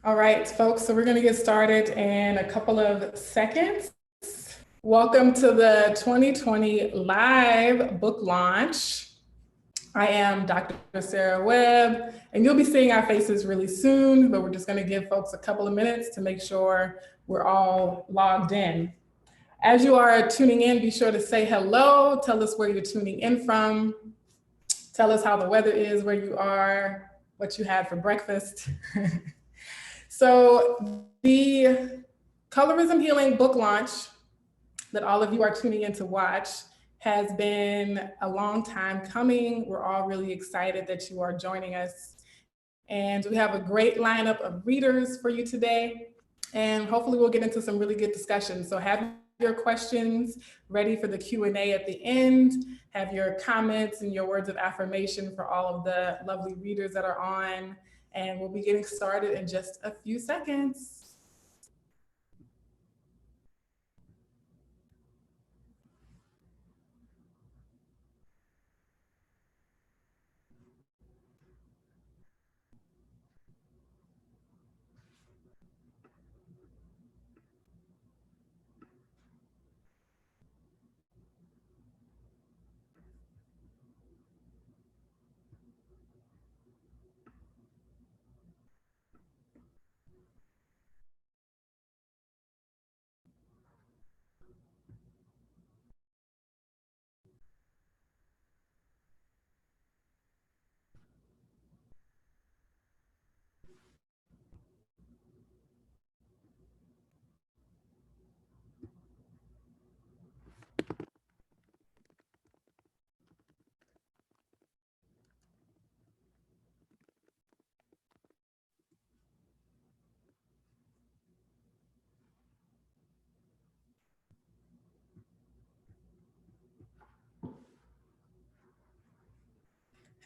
All right, folks, so we're going to get started in a couple of seconds. Welcome to the 2020 live book launch. I am Dr. Sarah Webb, and you'll be seeing our faces really soon, but we're just going to give folks a couple of minutes to make sure we're all logged in. As you are tuning in, be sure to say hello, tell us where you're tuning in from, tell us how the weather is where you are, what you had for breakfast. So the Colorism Healing book launch that all of you are tuning in to watch has been a long time coming. We're all really excited that you are joining us. And we have a great lineup of readers for you today. And hopefully we'll get into some really good discussions. So have your questions ready for the Q&A at the end. Have your comments and your words of affirmation for all of the lovely readers that are on. And we'll be getting started in just a few seconds.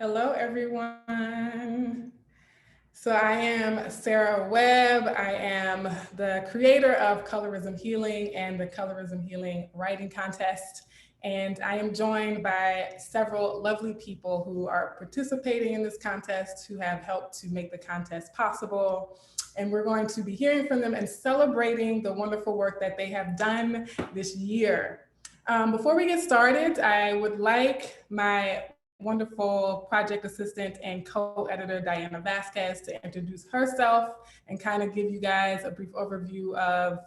Hello, everyone. So I am Sarah Webb. I am the creator of Colorism Healing and the Colorism Healing Writing Contest. And I am joined by several lovely people who are participating in this contest, who have helped to make the contest possible. And we're going to be hearing from them and celebrating the wonderful work that they have done this year. Before we get started, I would like my wonderful project assistant and co-editor Diana Vasquez to introduce herself and kind of give you guys a brief overview of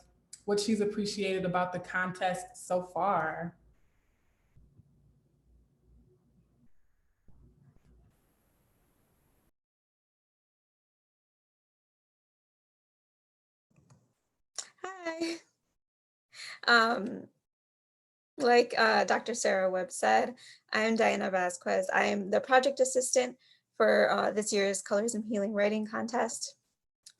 what she's appreciated about the contest so far. Hi. Um, like Dr. Sarah Webb said, I am Diana Vasquez. I am the project assistant for this year's Colorism Healing Writing Contest.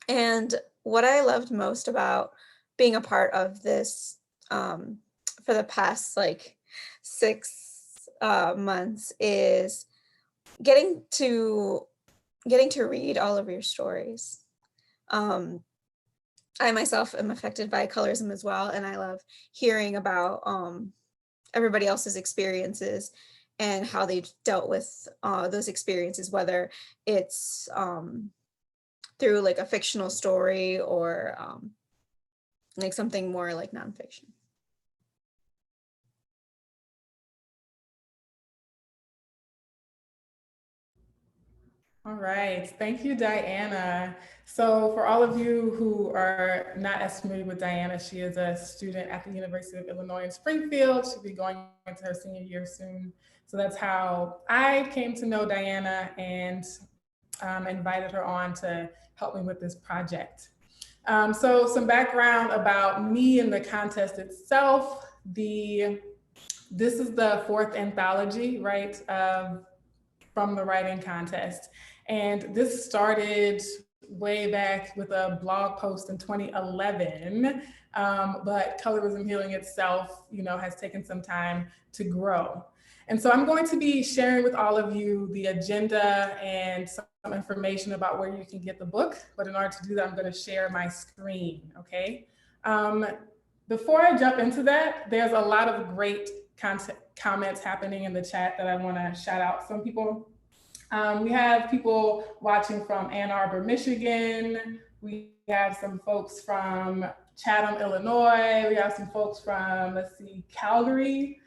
And what I loved most about being a part of this for the past like 6 months is getting to read all of your stories. I myself am affected by colorism as well, and I love hearing about everybody else's experiences and how they've dealt with those experiences, whether it's through like a fictional story or like something more like nonfiction. All right, thank you, Diana. So for all of you who are not as familiar with Diana, she is a student at the University of Illinois in Springfield. She'll be going into her senior year soon. So that's how I came to know Diana and invited her on to help me with this project. So some background about me and the contest itself. This is the fourth anthology, right, from the writing contest. And this started way back with a blog post in 2011. But Colorism Healing itself, has taken some time to grow. And so I'm going to be sharing with all of you the agenda and some information about where you can get the book. But in order to do that, I'm going to share my screen, okay? Before I jump into that, there's a lot of great comments happening in the chat that I want to shout out. We have people watching from Ann Arbor, Michigan, We have some folks from Chatham, Illinois. We have some folks from, let's see, Calgary,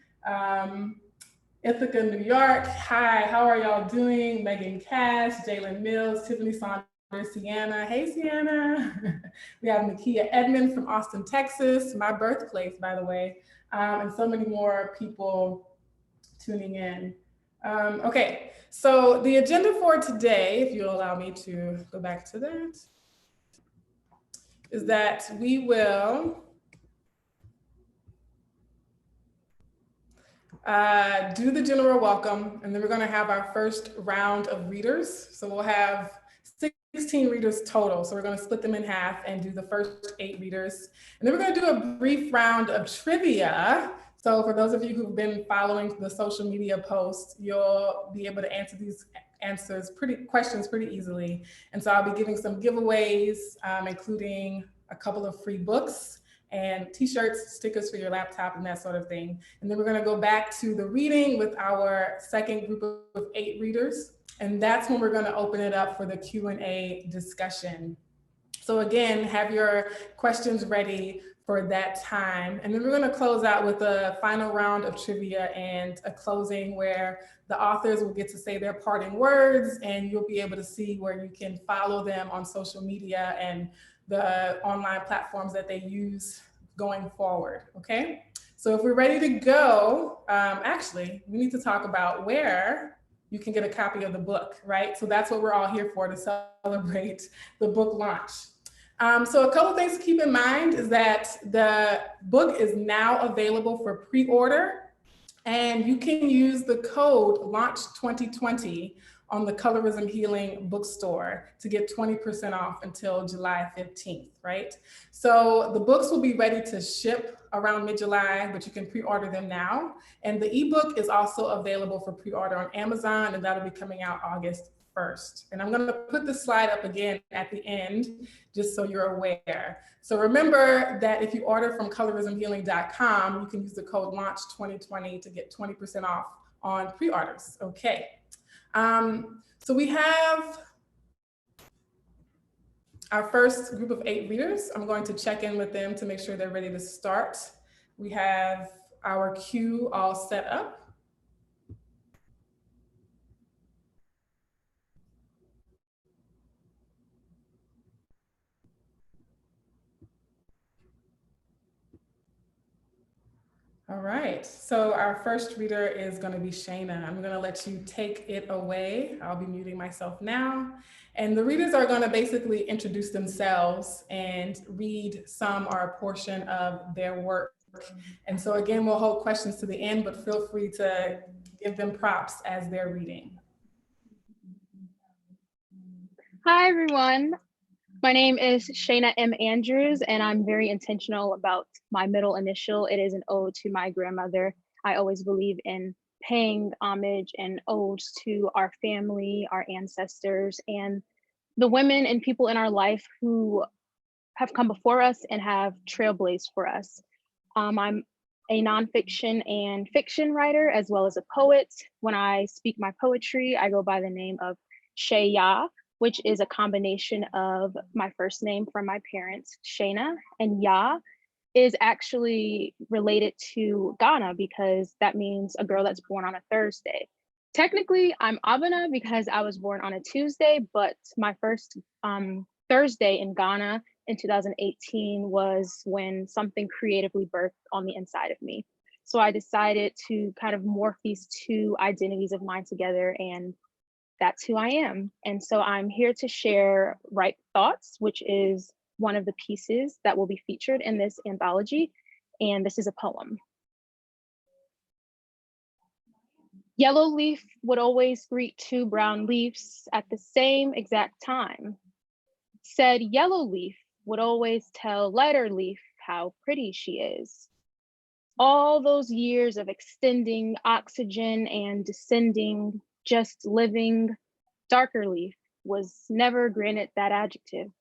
Ithaca, New York. Hi, how are y'all doing? Megan Cash, Jalen Mills, Tiffany Saunders, Sienna. Hey, Sienna. We have Nakia Edmond from Austin, Texas, my birthplace, by the way, and so many more people tuning in. Okay, so the agenda for today, if you'll allow me to go back to that, is that we will do the general welcome, and then we're going to have our first round of readers. So we'll have 16 readers total. So we're going to split them in half and do the first 8 readers. And then we're going to do a brief round of trivia. So for those of you who've been following the social media posts, you'll be able to answer these questions pretty easily. And so I'll be giving some giveaways, including a couple of free books and t-shirts, stickers for your laptop, and that sort of thing. And then we're gonna go back to the reading with our second group of 8 readers. And that's when we're gonna open it up for the Q&A discussion. So again, have your questions ready for that time. And then we're gonna close out with a final round of trivia and a closing where the authors will get to say their parting words, and you'll be able to see where you can follow them on social media and the online platforms that they use going forward, okay? So if we're ready to go, actually, we need to talk about where you can get a copy of the book, right? So that's what we're all here for, to celebrate the book launch. So a couple things to keep in mind is that the book is now available for pre-order, and you can use the code LAUNCH2020 on the Colorism Healing bookstore to get 20% off until July 15th, right? So the books will be ready to ship around mid-July, but you can pre-order them now. And the ebook is also available for pre-order on Amazon, and that'll be coming out August 1st. And I'm gonna put the slide up again at the end, just so you're aware. So remember that if you order from colorismhealing.com, you can use the code LAUNCH2020 to get 20% off on pre-orders, okay? So we have our first group of 8 readers. I'm going to check in with them to make sure they're ready to start. We have our queue all set up. All right, so our first reader is going to be Shayna. I'm going to let you take it away. I'll be muting myself now. And the readers are going to basically introduce themselves and read some or a portion of their work. And so again, we'll hold questions to the end, but feel free to give them props as they're reading. Hi, everyone. My name is Shayna M. Andrews, and I'm very intentional about my middle initial. It is an ode to my grandmother. I always believe in paying homage and odes to our family, our ancestors, and the women and people in our life who have come before us and have trailblazed for us. I'm a nonfiction and fiction writer, as well as a poet. When I speak my poetry, I go by the name of Shay Ya, which is a combination of my first name from my parents, Shayna, and Ya is actually related to Ghana because that means a girl that's born on a Thursday. Technically, I'm Abana because I was born on a Tuesday, but my first Thursday in Ghana in 2018 was when something creatively birthed on the inside of me. So I decided to kind of morph these 2 identities of mine together, and that's who I am. And so I'm here to share Ripe Thoughts, which is one of the pieces that will be featured in this anthology. And this is a poem. Yellow leaf would always greet 2 brown leaves at the same exact time. Said yellow leaf would always tell lighter leaf how pretty she is. All those years of extending oxygen and descending, just living, darker leaf was never granted that adjective.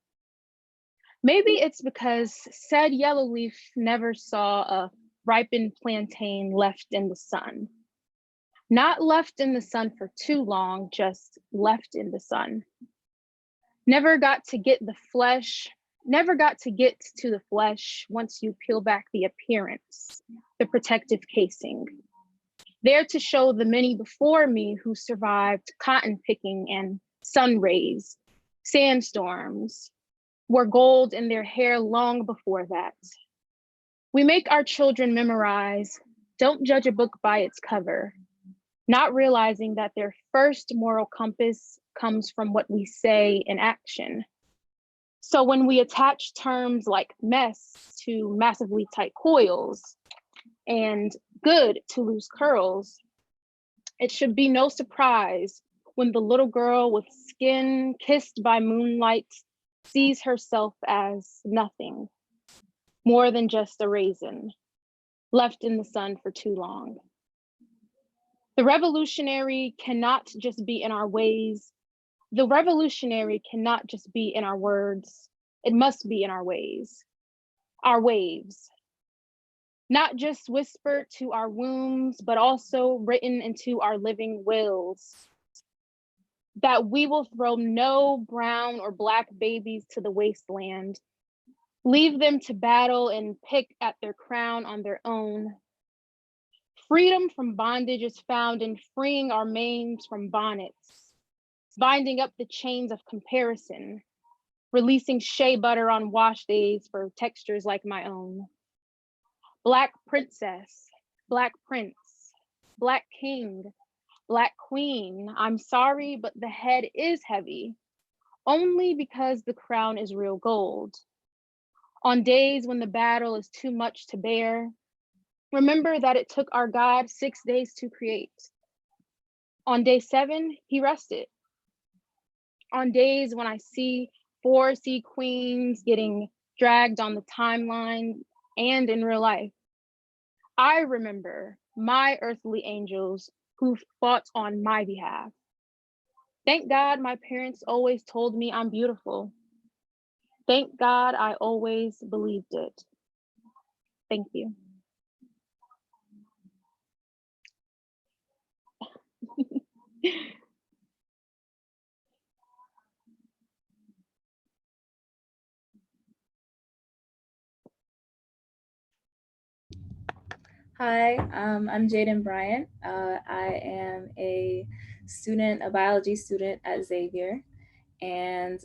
Maybe it's because said yellow leaf never saw a ripened plantain left in the sun. Not left in the sun for too long, just left in the sun. Never got to get the flesh, never got to get to the flesh once you peel back the appearance, the protective casing. There to show the many before me who survived cotton picking and sun rays, sandstorms, wore gold in their hair long before that. We make our children memorize, don't judge a book by its cover, not realizing that their first moral compass comes from what we say in action. So when we attach terms like mess to massively tight coils and good to loose curls, it should be no surprise when the little girl with skin kissed by moonlight sees herself as nothing, more than just a raisin, left in the sun for too long. The revolutionary cannot just be in our ways. The revolutionary cannot just be in our words. It must be in our ways, our waves. Not just whispered to our wombs, but also written into our living wills. That we will throw no brown or black babies to the wasteland, leave them to battle and pick at their crown on their own. Freedom from bondage is found in freeing our manes from bonnets, binding up the chains of comparison, releasing shea butter on wash days for textures like my own. Black princess, Black prince, Black king, Black queen, I'm sorry, but the head is heavy, only because the crown is real gold. On days when the battle is too much to bear, remember that it took our God 6 days to create. On day 7, he rested. On days when I see 4 sea queens getting dragged on the timeline and in real life, I remember my earthly angels who fought on my behalf. Thank God my parents always told me I'm beautiful. Thank God I always believed it. Thank you. Hi, I'm Jaden Bryant. I am a student, a biology student at Xavier. And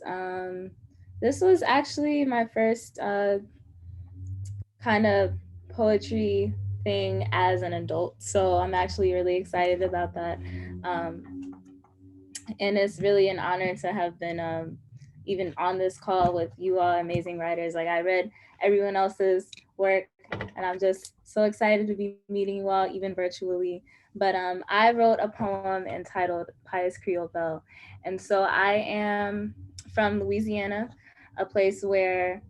this was actually my first kind of poetry thing as an adult. So I'm actually really excited about that. And it's really an honor to have been even on this call with you all amazing writers. Like I read everyone else's work and I'm just so excited to be meeting you all even virtually. But I wrote a poem entitled Pious Creole Belle. And so I am from Louisiana, a place where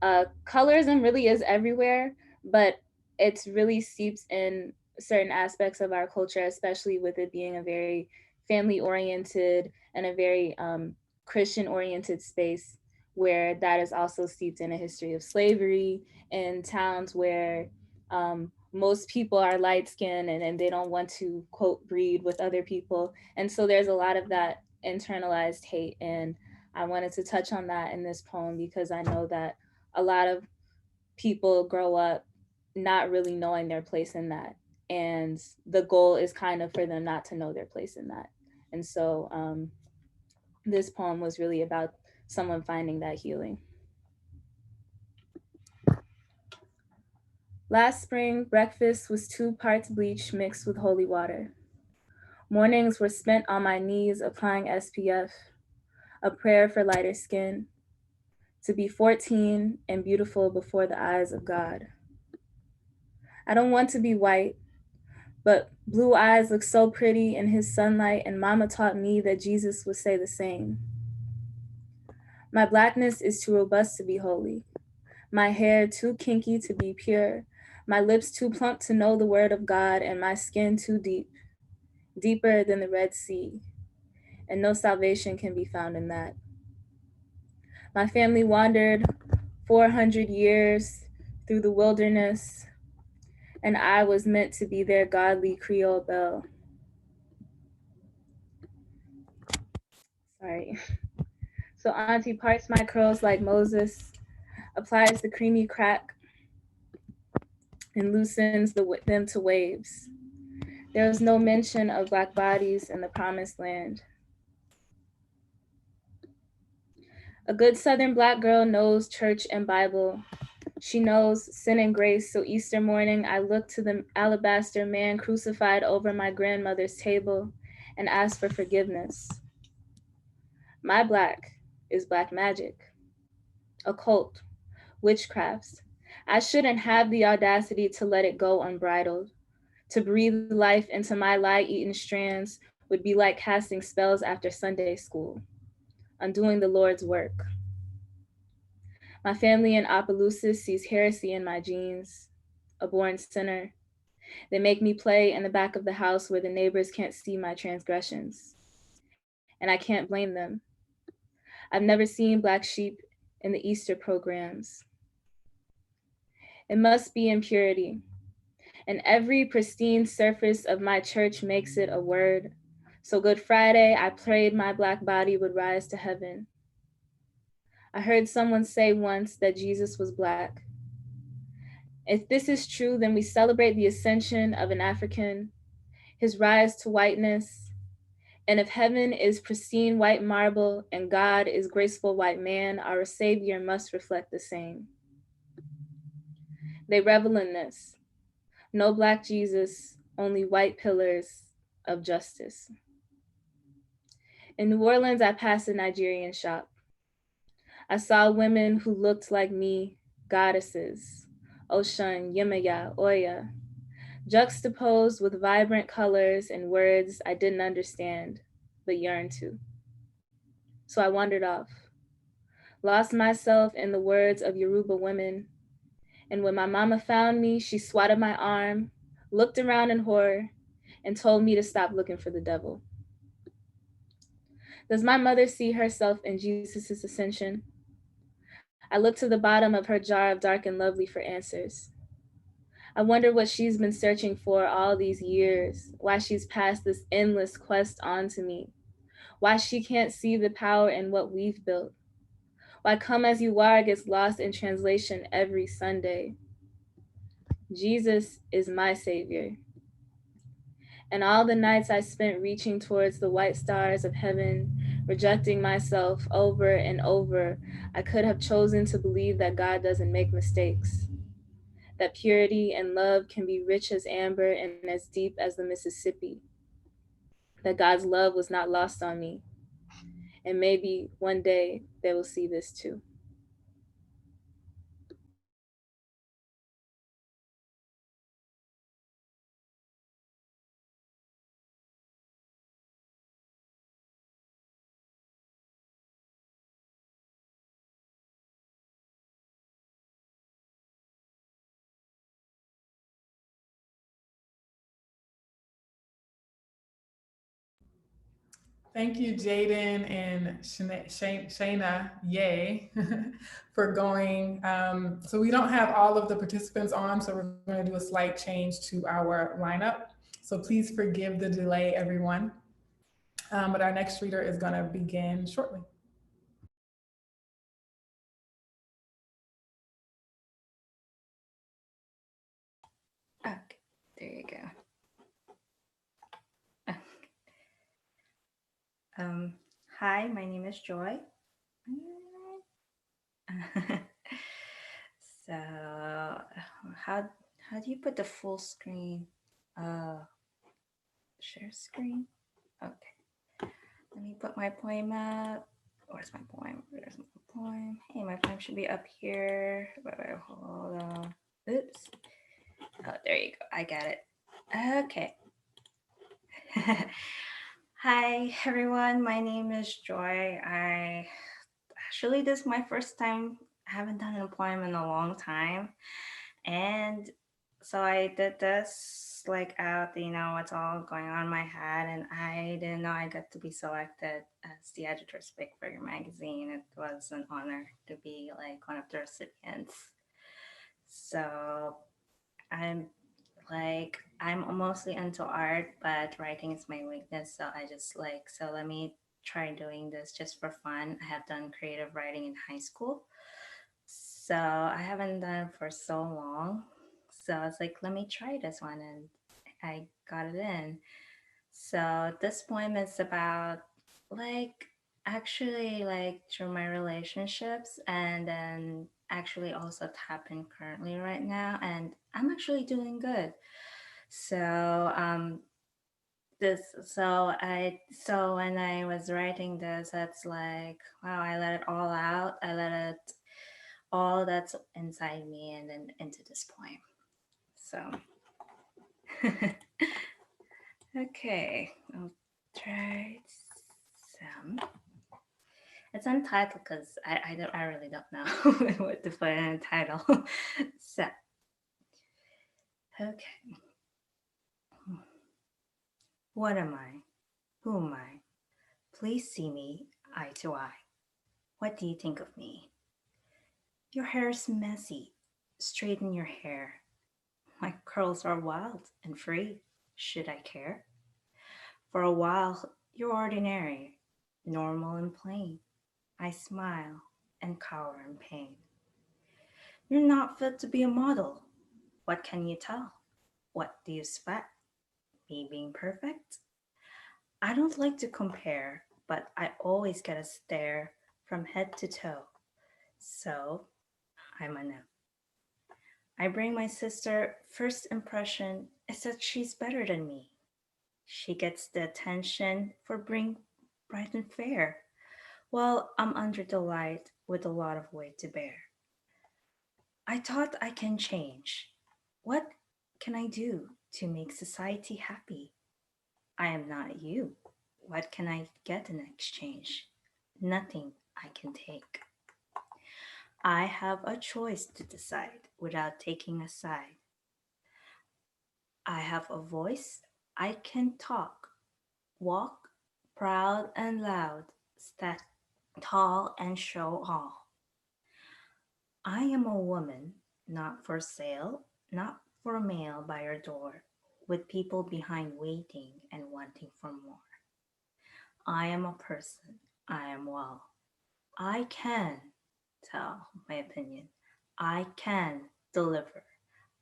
colorism really is everywhere, but it's really seeps in certain aspects of our culture, especially with it being a very family oriented and a very Christian oriented space where that is also steeped in a history of slavery in towns where most people are light skinned and they don't want to quote breed with other people. And so there's a lot of that internalized hate. And I wanted to touch on that in this poem because I know that a lot of people grow up not really knowing their place in that. And the goal is kind of for them not to know their place in that. And so this poem was really about someone finding that healing. Last spring, breakfast was 2 parts bleach mixed with holy water. Mornings were spent on my knees applying SPF, a prayer for lighter skin, to be 14 and beautiful before the eyes of God. I don't want to be white, but blue eyes look so pretty in his sunlight, and mama taught me that Jesus would say the same. My blackness is too robust to be holy, my hair too kinky to be pure, my lips too plump to know the word of God, and my skin too deep, deeper than the Red Sea, and no salvation can be found in that. My family wandered 400 years through the wilderness, and I was meant to be their godly Creole belle. Sorry. So Auntie parts my curls like Moses, applies the creamy crack, and loosens them to waves. There was no mention of Black bodies in the promised land. A good Southern Black girl knows church and Bible. She knows sin and grace, so Easter morning I looked to the alabaster man crucified over my grandmother's table and asked for forgiveness. My Black is Black magic, occult, witchcrafts. I shouldn't have the audacity to let it go unbridled. To breathe life into my lie-eaten strands would be like casting spells after Sunday school, undoing the Lord's work. My family in Opelousas sees heresy in my genes, a born sinner. They make me play in the back of the house where the neighbors can't see my transgressions. And I can't blame them. I've never seen Black sheep in the Easter programs. It must be impurity. And every pristine surface of my church makes it a word. So Good Friday, I prayed my Black body would rise to heaven. I heard someone say once that Jesus was Black. If this is true, then we celebrate the ascension of an African, his rise to whiteness. And if heaven is pristine white marble and God is graceful white man, our Savior must reflect the same. They revel in this. No Black Jesus, only white pillars of justice. In New Orleans, I passed a Nigerian shop. I saw women who looked like me, goddesses, Oshun, Yemaya, Oya, juxtaposed with vibrant colors and words I didn't understand, but yearned to. So I wandered off, lost myself in the words of Yoruba women. And when my mama found me, she swatted my arm, looked around in horror, and told me to stop looking for the devil. Does my mother see herself in Jesus' ascension? I look to the bottom of her jar of dark and lovely for answers. I wonder what she's been searching for all these years, why she's passed this endless quest on to me, why she can't see the power in what we've built, why Come As You Are gets lost in translation every Sunday. Jesus is my savior. And all the nights I spent reaching towards the white stars of heaven, rejecting myself over and over, I could have chosen to believe that God doesn't make mistakes, that purity and love can be rich as amber and as deep as the Mississippi, that God's love was not lost on me. And maybe one day they will see this too. Thank you, Jaden and Shayna, yay, for going. So we don't have all of the participants on, so we're going to do a slight change to our lineup. So please forgive the delay, everyone. But our next reader is going to begin shortly. Okay, there you go. Hi, my name is Joy. So, how do you put the full screen? Share screen. Okay. Let me put my poem up. Where's my poem? There's my poem. Hey, my poem should be up here. Wait, hold on. Oops. Oh, there you go. I got it. Okay. Hi, everyone. My name is Joy. This is my first time. I haven't done a poem in a long time. And so I did this like out, what's all going on in my head. And I didn't know I got to be selected as the editor's pick for your magazine. It was an honor to be like one of the recipients. So I'm mostly into art, but writing is my weakness. So let me try doing this just for fun. I have done creative writing in high school. So I haven't done it for so long. So I was like, let me try this one. And I got it in. So this poem is about like actually like through my relationships and then actually also tapping currently right now. And I'm actually doing good. So this so when I was writing this, that's like wow, I let it all out. I let it all that's inside me and then into this poem. So okay, I'll try some. It's untitled because I really don't know what to put in a title. So okay, what am I? Who am I? Please see me eye to eye. What do you think of me? Your hair's messy. Straighten your hair. My curls are wild and free. Should I care? For a while, you're ordinary, normal and plain. I smile and cower in pain. You're not fit to be a model. What can you tell? What do you expect? Me being perfect? I don't like to compare, but I always get a stare from head to toe. So I'm a no. I bring my sister first impression is that she's better than me. She gets the attention for being bright and fair, while I'm under the light with a lot of weight to bear. I thought I can change. What can I do to make society happy? I am not you. What can I get in exchange? Nothing I can take. I have a choice to decide without taking a side. I have a voice. I can talk, walk proud and loud, stand tall and show all. I am a woman, not for sale, not for mail by your door, with people behind waiting and wanting for more. I am a person. I am well. I can tell my opinion. I can deliver.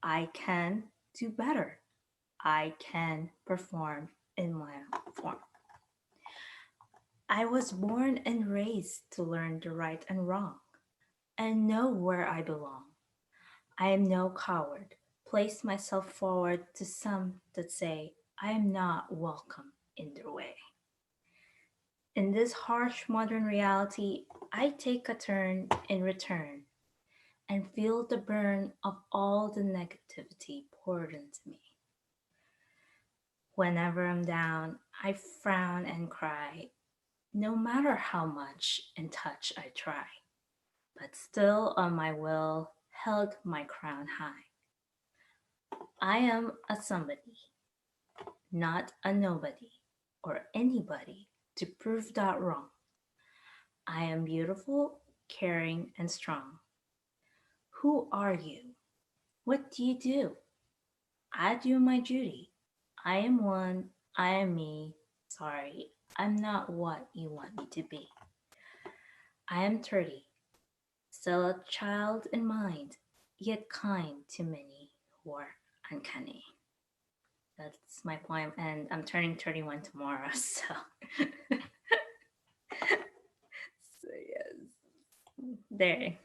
I can do better. I can perform in my form. I was born and raised to learn the right and wrong and know where I belong. I am no coward. Place myself forward to some that say I am not welcome in their way. In this harsh modern reality, I take a turn in return and feel the burn of all the negativity poured into me. Whenever I'm down, I frown and cry, no matter how much in touch I try, but still on my will held my crown high. I am a somebody, not a nobody or anybody to prove that wrong. I am beautiful, caring, and strong. Who are you? What do you do? I do my duty. I am one, I am me. Sorry, I'm not what you want me to be. I am 30, still a child in mind, yet kind to many who are uncanny. That's my poem, and I'm turning 31 tomorrow, so. So, yes. There.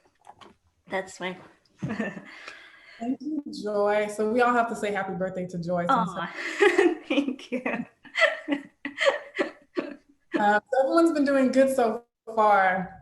That's my. Thank you, Joy. So we all have to say happy birthday to Joy. Oh, thank you. So everyone's been doing good so far.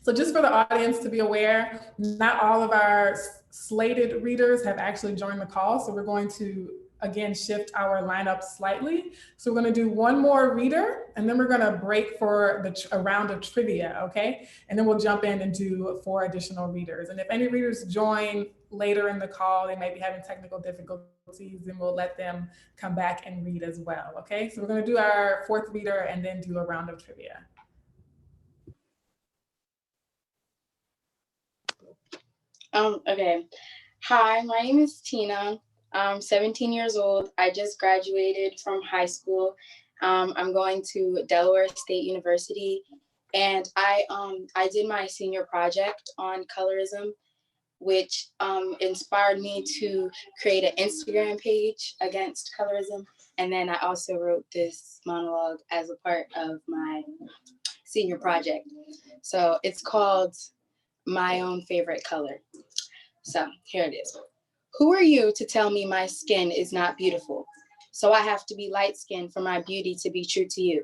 So just for the audience to be aware, not all of our slated readers have actually joined the call. So we're going to, again, shift our lineup slightly. So we're going to do one more reader, and then we're going to break for a round of trivia, okay? And then we'll jump in and do 4 additional readers. And if any readers join later in the call, they may be having technical difficulties, and we'll let them come back and read as well, okay? So we're going to do our 4th reader and then do a round of trivia. Okay. Hi, my name is Tina. I'm 17 years old. I just graduated from high school. I'm going to Delaware State University, and I did my senior project on colorism, which inspired me to create an Instagram page against colorism. And then I also wrote this monologue as a part of my senior project. So it's called My Own Favorite Color. So here it is. Who are you to tell me my skin is not beautiful? So I have to be light-skinned for my beauty to be true to you.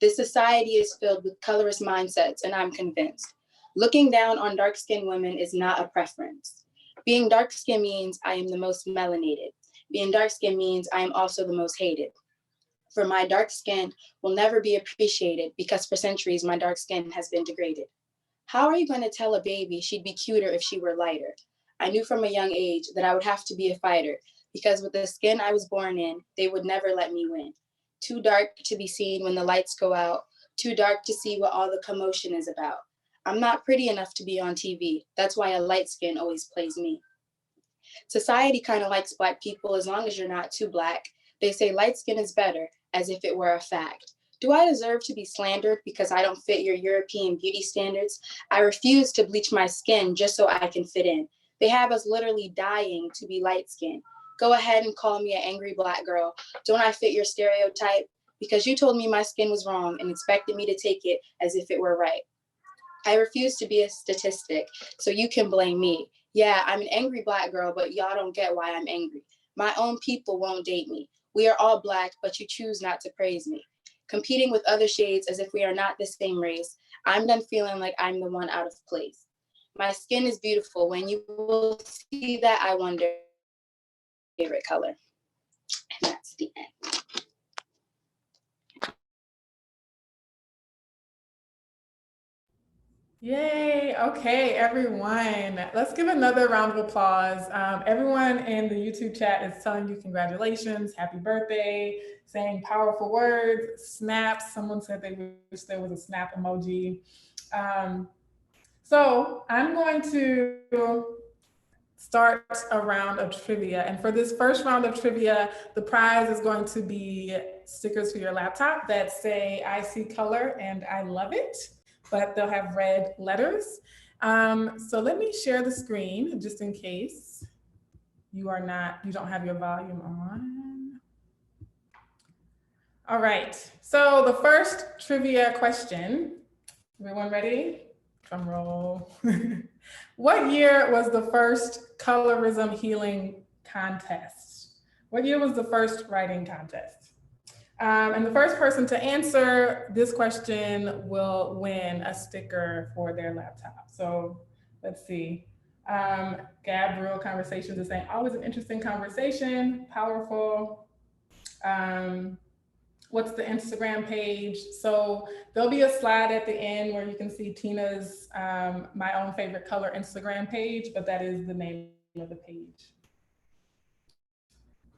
This society is filled with colorist mindsets, and I'm convinced. Looking down on dark-skinned women is not a preference. Being dark-skinned means I am the most melanated. Being dark-skinned means I am also the most hated. For my dark skin will never be appreciated because for centuries my dark skin has been degraded. How are you going to tell a baby she'd be cuter if she were lighter? I knew from a young age that I would have to be a fighter because with the skin I was born in, they would never let me win. Too dark to be seen when the lights go out, too dark to see what all the commotion is about. I'm not pretty enough to be on TV. That's why a light skin always plays me. Society kind of likes Black people as long as you're not too Black. They say light skin is better, as if it were a fact. Do I deserve to be slandered because I don't fit your European beauty standards? I refuse to bleach my skin just so I can fit in. They have us literally dying to be light skinned. Go ahead and call me an angry Black girl. Don't I fit your stereotype? Because you told me my skin was wrong and expected me to take it as if it were right. I refuse to be a statistic, so you can blame me. Yeah, I'm an angry Black girl, but y'all don't get why I'm angry. My own people won't date me. We are all Black, but you choose not to praise me. Competing with other shades as if we are not the same race, I'm done feeling like I'm the one out of place. My skin is beautiful. When you will see that, I wonder, favorite color. And that's the end. Yay. Okay, everyone. Let's give another round of applause. Everyone in the YouTube chat is telling you congratulations, happy birthday, saying powerful words, snaps. Someone said they wish there was a snap emoji. So I'm going to start a round of trivia. And for this first round of trivia, the prize is going to be stickers for your laptop that say, I see color and I love it, but they'll have red letters. So let me share the screen just in case you don't have your volume on. All right, so the first trivia question, everyone ready? Drum roll. What year was the first Colorism Healing contest? What year was the first writing contest? And the first person to answer this question will win a sticker for their laptop. So let's see. Gabriel Conversations is saying, always an interesting conversation, powerful. What's the Instagram page? So there'll be a slide at the end where you can see Tina's My Own Favorite Color Instagram page, but that is the name of the page.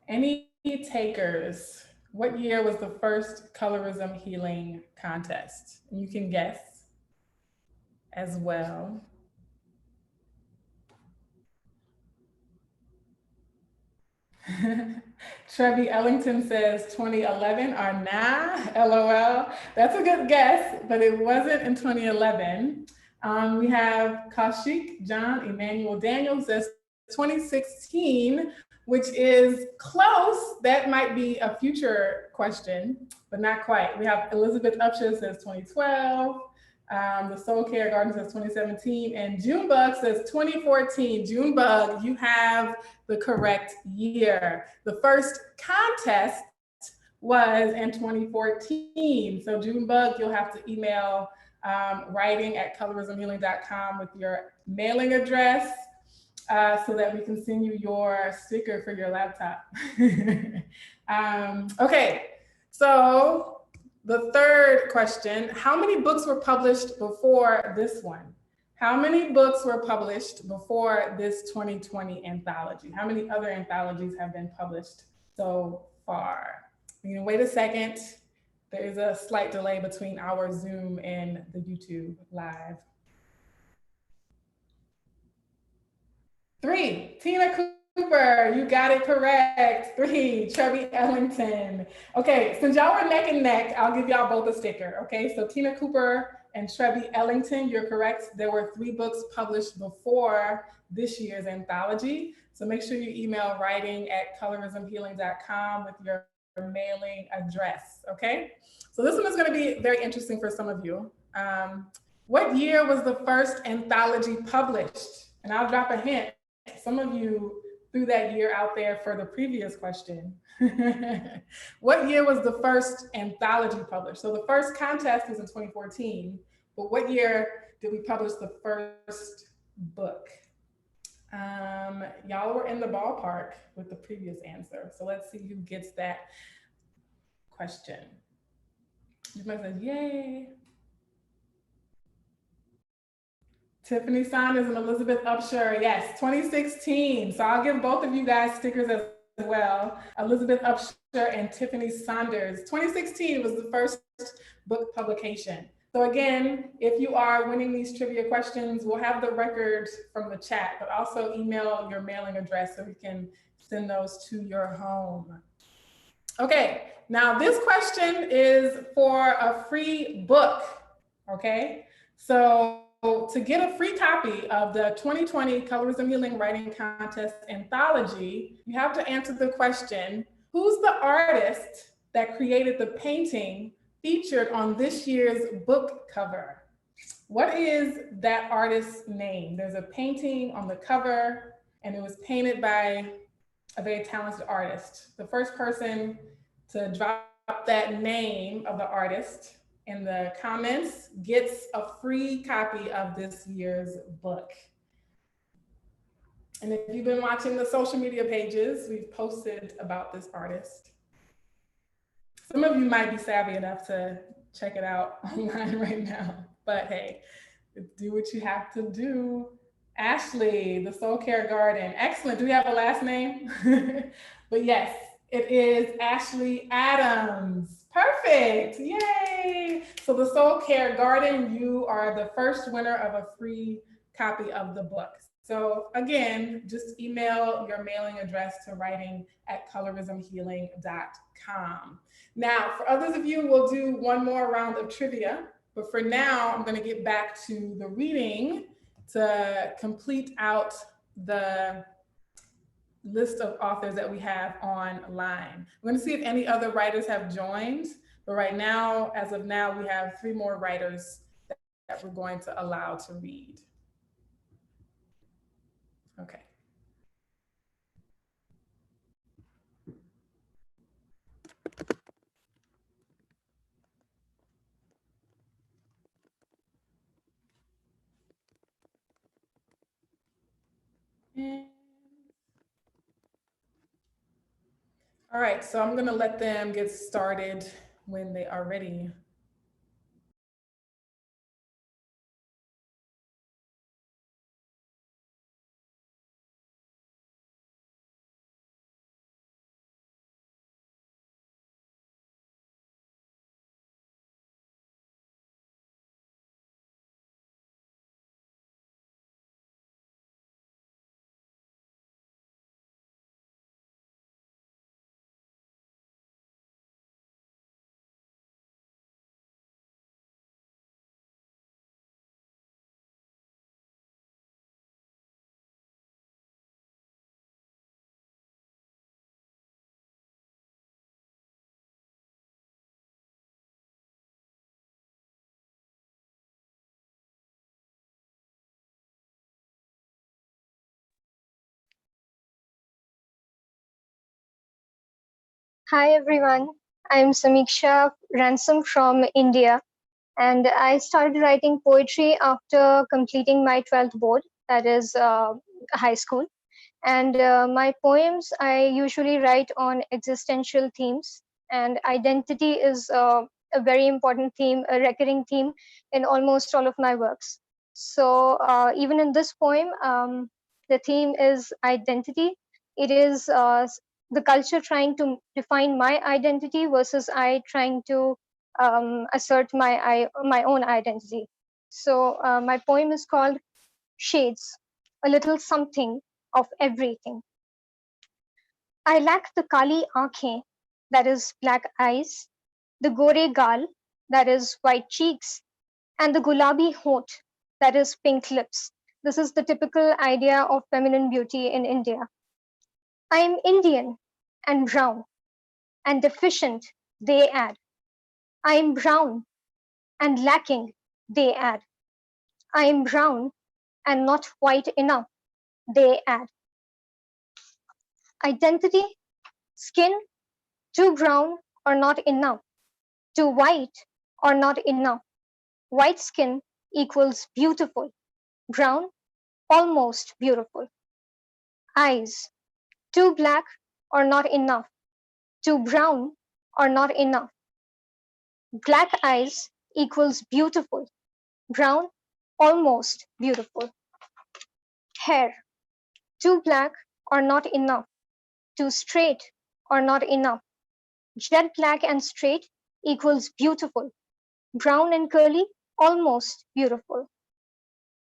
Any takers? What year was the first Colorism Healing contest? And you can guess as well. Trevi Ellington says 2011 or nah, LOL. That's a good guess, but it wasn't in 2011. We have Kaushik John Emmanuel Daniels says 2016, which is close. That might be a future question, but not quite. We have Elizabeth Upshur says 2012. The Soul Care Garden says 2017, and Junebug says 2014. Junebug, you have the correct year. The first contest was in 2014. So Junebug, you'll have to email writing@colorismhealing.com with your mailing address so that we can send you your sticker for your laptop. Okay, so the third question, how many books were published before this one? How many books were published before this 2020 anthology? How many other anthologies have been published so far? You can wait a second. There is a slight delay between our Zoom and the YouTube live. 3, Tina Cooper, you got it correct. 3, Trevi Ellington. Okay, since y'all were neck and neck, I'll give y'all both a sticker. Okay, so Tina Cooper and Trevi Ellington, you're correct. There were 3 books published before this year's anthology. So make sure you email writing@colorismhealing.com with your mailing address. Okay, so this one is going to be very interesting for some of you. What year was the first anthology published? And I'll drop a hint. Some of you threw that year out there for the previous question. What year was the first anthology published? So the first contest was in 2014, but what year did we publish the first book? Y'all were in the ballpark with the previous answer. So let's see who gets that question. You might say, yay. Tiffany Saunders and Elizabeth Upshur, yes, 2016. So I'll give both of you guys stickers as well. Elizabeth Upshur and Tiffany Saunders. 2016 was the first book publication. So again, if you are winning these trivia questions, we'll have the record from the chat, but also email your mailing address so we can send those to your home. Okay, now this question is for a free book, okay? So to get a free copy of the 2020 Colorism Healing Writing Contest Anthology, you have to answer the question, who's the artist that created the painting featured on this year's book cover? What is that artist's name? There's a painting on the cover and it was painted by a very talented artist. The first person to drop that name of the artist in the comments gets a free copy of this year's book. And if you've been watching the social media pages, we've posted about this artist. Some of you might be savvy enough to check it out online right now, but hey, do what you have to do. Ashley, the Soul Care Garden. Excellent. Do we have a last name? But yes, it is Ashley Adams. Perfect. Yay. So the Soul Care Garden, you are the first winner of a free copy of the book. So again, just email your mailing address to writing@colorismhealing.com. Now, for others of you, we'll do one more round of trivia. But for now, I'm going to get back to the reading to complete out the list of authors that we have online. I'm going to see if any other writers have joined, but right now, as of now, we have 3 more writers that we're going to allow to read. Okay. All right, so I'm going to let them get started when they are ready. Hi everyone, I'm Samiksha Ransom from India, and I started writing poetry after completing my 12th board, that is high school. And my poems I usually write on existential themes, and identity is a very important theme, a recurring theme in almost all of my works. So even in this poem, the theme is identity. It is the culture trying to define my identity versus I trying to assert my own identity. So my poem is called Shades, a little something of everything. I lack the kali aankhein, that is black eyes, the gore gal, that is white cheeks, and the gulabi hot, that is pink lips. This is the typical idea of feminine beauty in India. I am Indian and brown and deficient, they add. I am brown and lacking, they add. I am brown and not white enough, they add. Identity, skin, too brown or not enough, too white or not enough. White skin equals beautiful, brown, almost beautiful. Eyes, too black or not enough, too brown or not enough. Black eyes equals beautiful, brown, almost beautiful. Hair, too black or not enough, too straight or not enough. Jet black and straight equals beautiful, brown and curly, almost beautiful.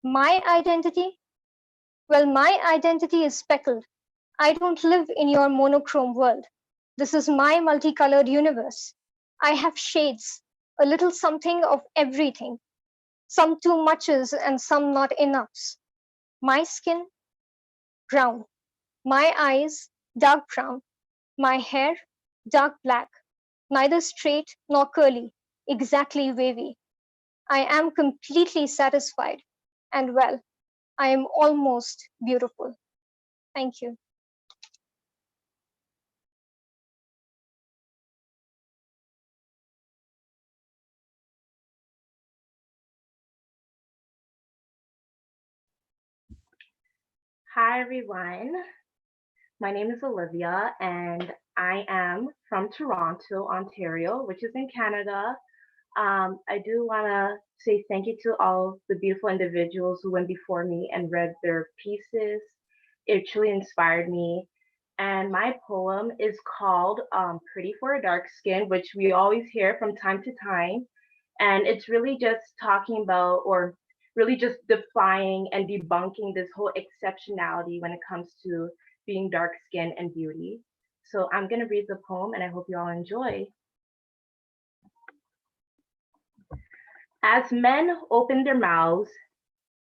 My identity? Well, my identity is speckled. I don't live in your monochrome world. This is my multicolored universe. I have shades, a little something of everything, some too muches and some not enoughs. My skin, brown. My eyes, dark brown. My hair, dark black. Neither straight nor curly, exactly wavy. I am completely satisfied. And well, I am almost beautiful. Thank you. Hi, everyone. My name is Olivia, and I am from Toronto, Ontario, which is in Canada. I do want to say thank you to all the beautiful individuals who went before me and read their pieces. It truly inspired me. And my poem is called Pretty for a Dark Skin, which we always hear from time to time. And it's really just talking about, or really just defying and debunking this whole exceptionality when it comes to being dark skinned and beauty. So I'm going to read the poem and I hope you all enjoy. As men open their mouths,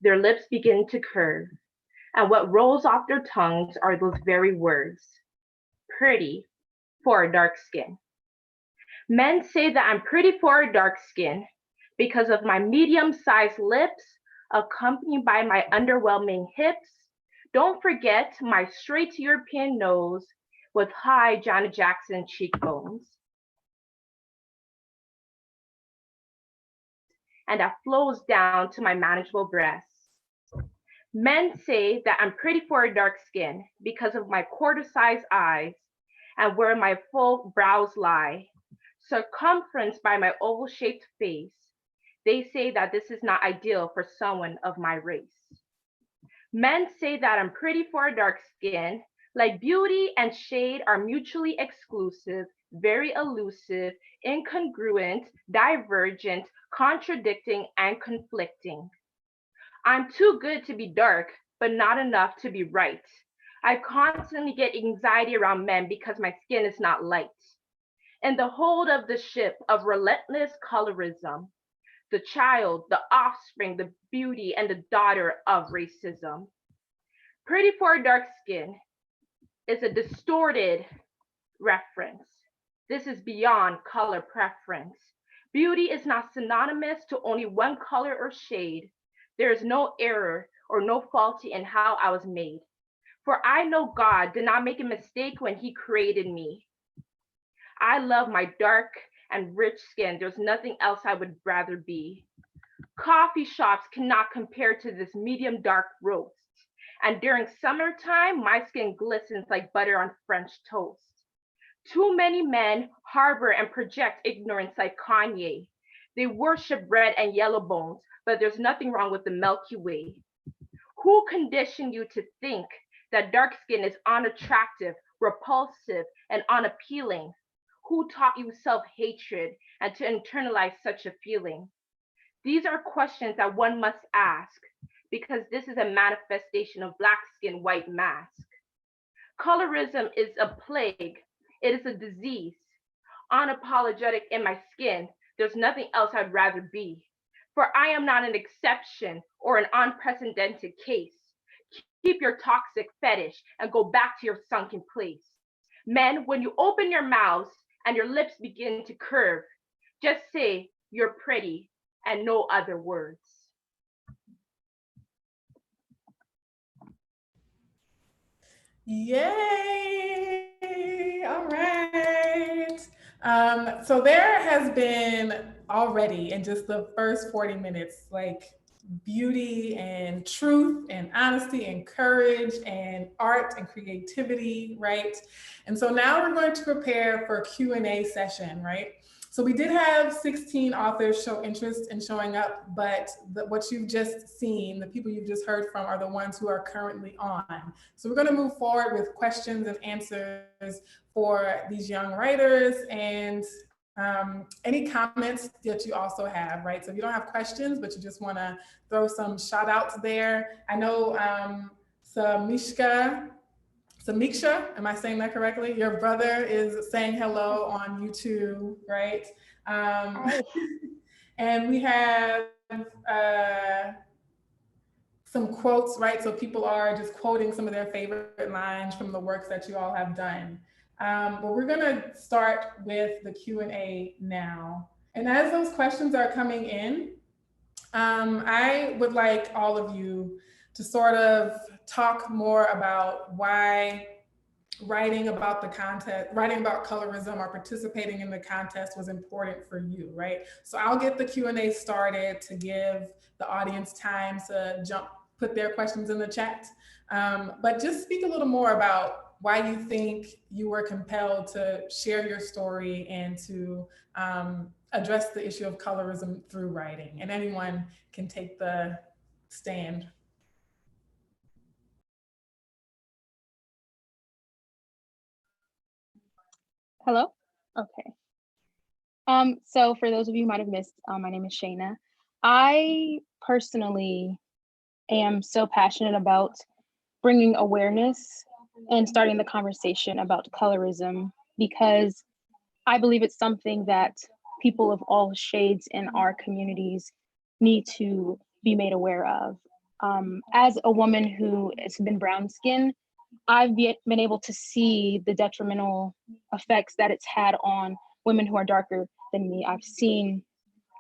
their lips begin to curve, and what rolls off their tongues are those very words, pretty for a dark skin. Men say that I'm pretty for a dark skin because of my medium-sized lips, accompanied by my underwhelming hips. Don't forget my straight European nose with high Janet Jackson cheekbones. And that flows down to my manageable breasts. Men say that I'm pretty for a dark skin because of my quarter-sized eyes and where my full brows lie, circumferenced by my oval-shaped face. They say that this is not ideal for someone of my race. Men say that I'm pretty for a dark skin, like beauty and shade are mutually exclusive, very elusive, incongruent, divergent, contradicting, and conflicting. I'm too good to be dark, but not enough to be right. I constantly get anxiety around men because my skin is not light. In the hold of the ship of relentless colorism, the child, the offspring, the beauty, and the daughter of racism. Pretty for a dark skin is a distorted reference. This is beyond color preference. Beauty is not synonymous to only one color or shade. There is no error or no faulty in how I was made. For I know God did not make a mistake when he created me. I love my dark and rich skin. There's nothing else I would rather be. Coffee shops cannot compare to this medium dark roast. And during summertime, my skin glistens like butter on French toast. Too many men harbor and project ignorance like Kanye. They worship red and yellow bones, but there's nothing wrong with the Milky Way. Who conditioned you to think that dark skin is unattractive, repulsive, and unappealing? Who taught you self-hatred and to internalize such a feeling? These are questions that one must ask because this is a manifestation of black skin, white mask. Colorism is a plague. It is a disease. Unapologetic in my skin, there's nothing else I'd rather be. For I am not an exception or an unprecedented case. Keep your toxic fetish and go back to your sunken place. Men, when you open your mouths and your lips begin to curve, just say you're pretty and no other words. Yay! All right. So there has been already in just the first 40 minutes, like beauty and truth and honesty and courage and art and creativity, right? And so now we're going to prepare for a Q&A session, right? So we did have 16 authors show interest in showing up, but what you've just seen, the people you've just heard from are the ones who are currently on. So we're gonna move forward with questions and answers for these young writers and any comments that you also have, right? So if you don't have questions, but you just wanna throw some shout outs there. I know Samiksha, am I saying that correctly? Your brother is saying hello on YouTube, right? And we have some quotes, right? So people are just quoting some of their favorite lines from the works that you all have done. But we're gonna start with the Q&A now. And as those questions are coming in, I would like all of you to sort of talk more about why writing about the contest, writing about colorism or participating in the contest was important for you, right? So I'll get the Q&A started to give the audience time to put their questions in the chat. But just speak a little more about why you think you were compelled to share your story and to address the issue of colorism through writing. And anyone can take the stand. Hello? Okay. So for those of you who might have missed, my name is Shayna. I personally am so passionate about bringing awareness and starting the conversation about colorism because I believe it's something that people of all shades in our communities need to be made aware of. As a woman who has been brown skinned, I've been able to see the detrimental effects that it's had on women who are darker than me. I've seen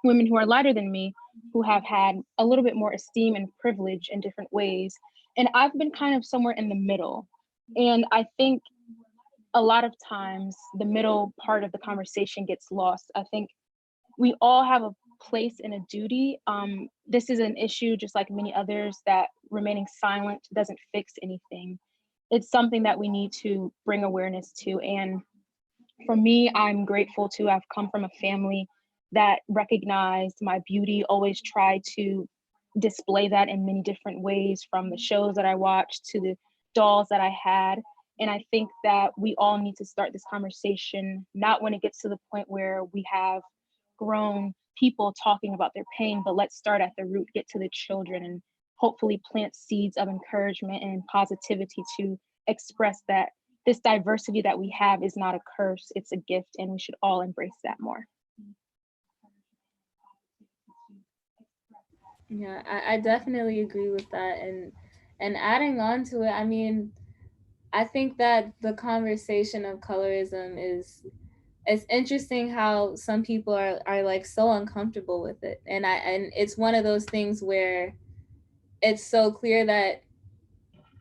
women who are lighter than me who have had a little bit more esteem and privilege in different ways. And I've been kind of somewhere in the middle. And I think a lot of times the middle part of the conversation gets lost. I think we all have a place and a duty. This is an issue, just like many others, that remaining silent doesn't fix anything. It's something that we need to bring awareness to. And for me, I'm grateful to have come from a family that recognized my beauty, always tried to display that in many different ways, from the shows that I watched to the dolls that I had. And I think that we all need to start this conversation, not when it gets to the point where we have grown people talking about their pain, but let's start at the root, get to the children, and hopefully plant seeds of encouragement and positivity to express that this diversity that we have is not a curse, it's a gift, and we should all embrace that more. Yeah, I definitely agree with that. And adding on to it, I mean, I think that the conversation of colorism it's interesting how some people are like so uncomfortable with it. And it's one of those things where it's so clear that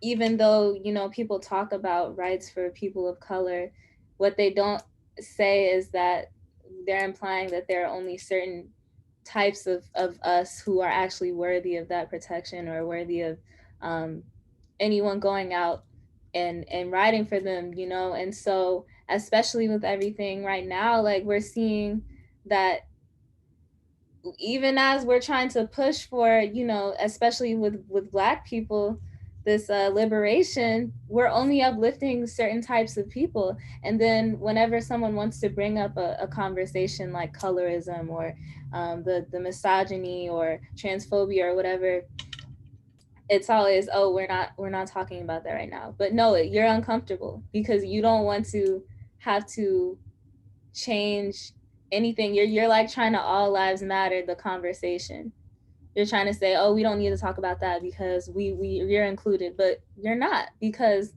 even though, you know, people talk about rights for people of color, what they don't say is that they're implying that there are only certain types of us who are actually worthy of that protection or worthy of anyone going out and writing for them, you know. And so especially with everything right now, like we're seeing that even as we're trying to push for, you know, especially with Black people, this liberation, we're only uplifting certain types of people. And then whenever someone wants to bring up a conversation like colorism or the misogyny or transphobia or whatever, it's always, oh, we're not talking about that right now. But no, you're uncomfortable because you don't want to have to change anything. You're like trying to all lives matter the conversation. You're trying to say, oh, we don't need to talk about that because you're included, but you're not, because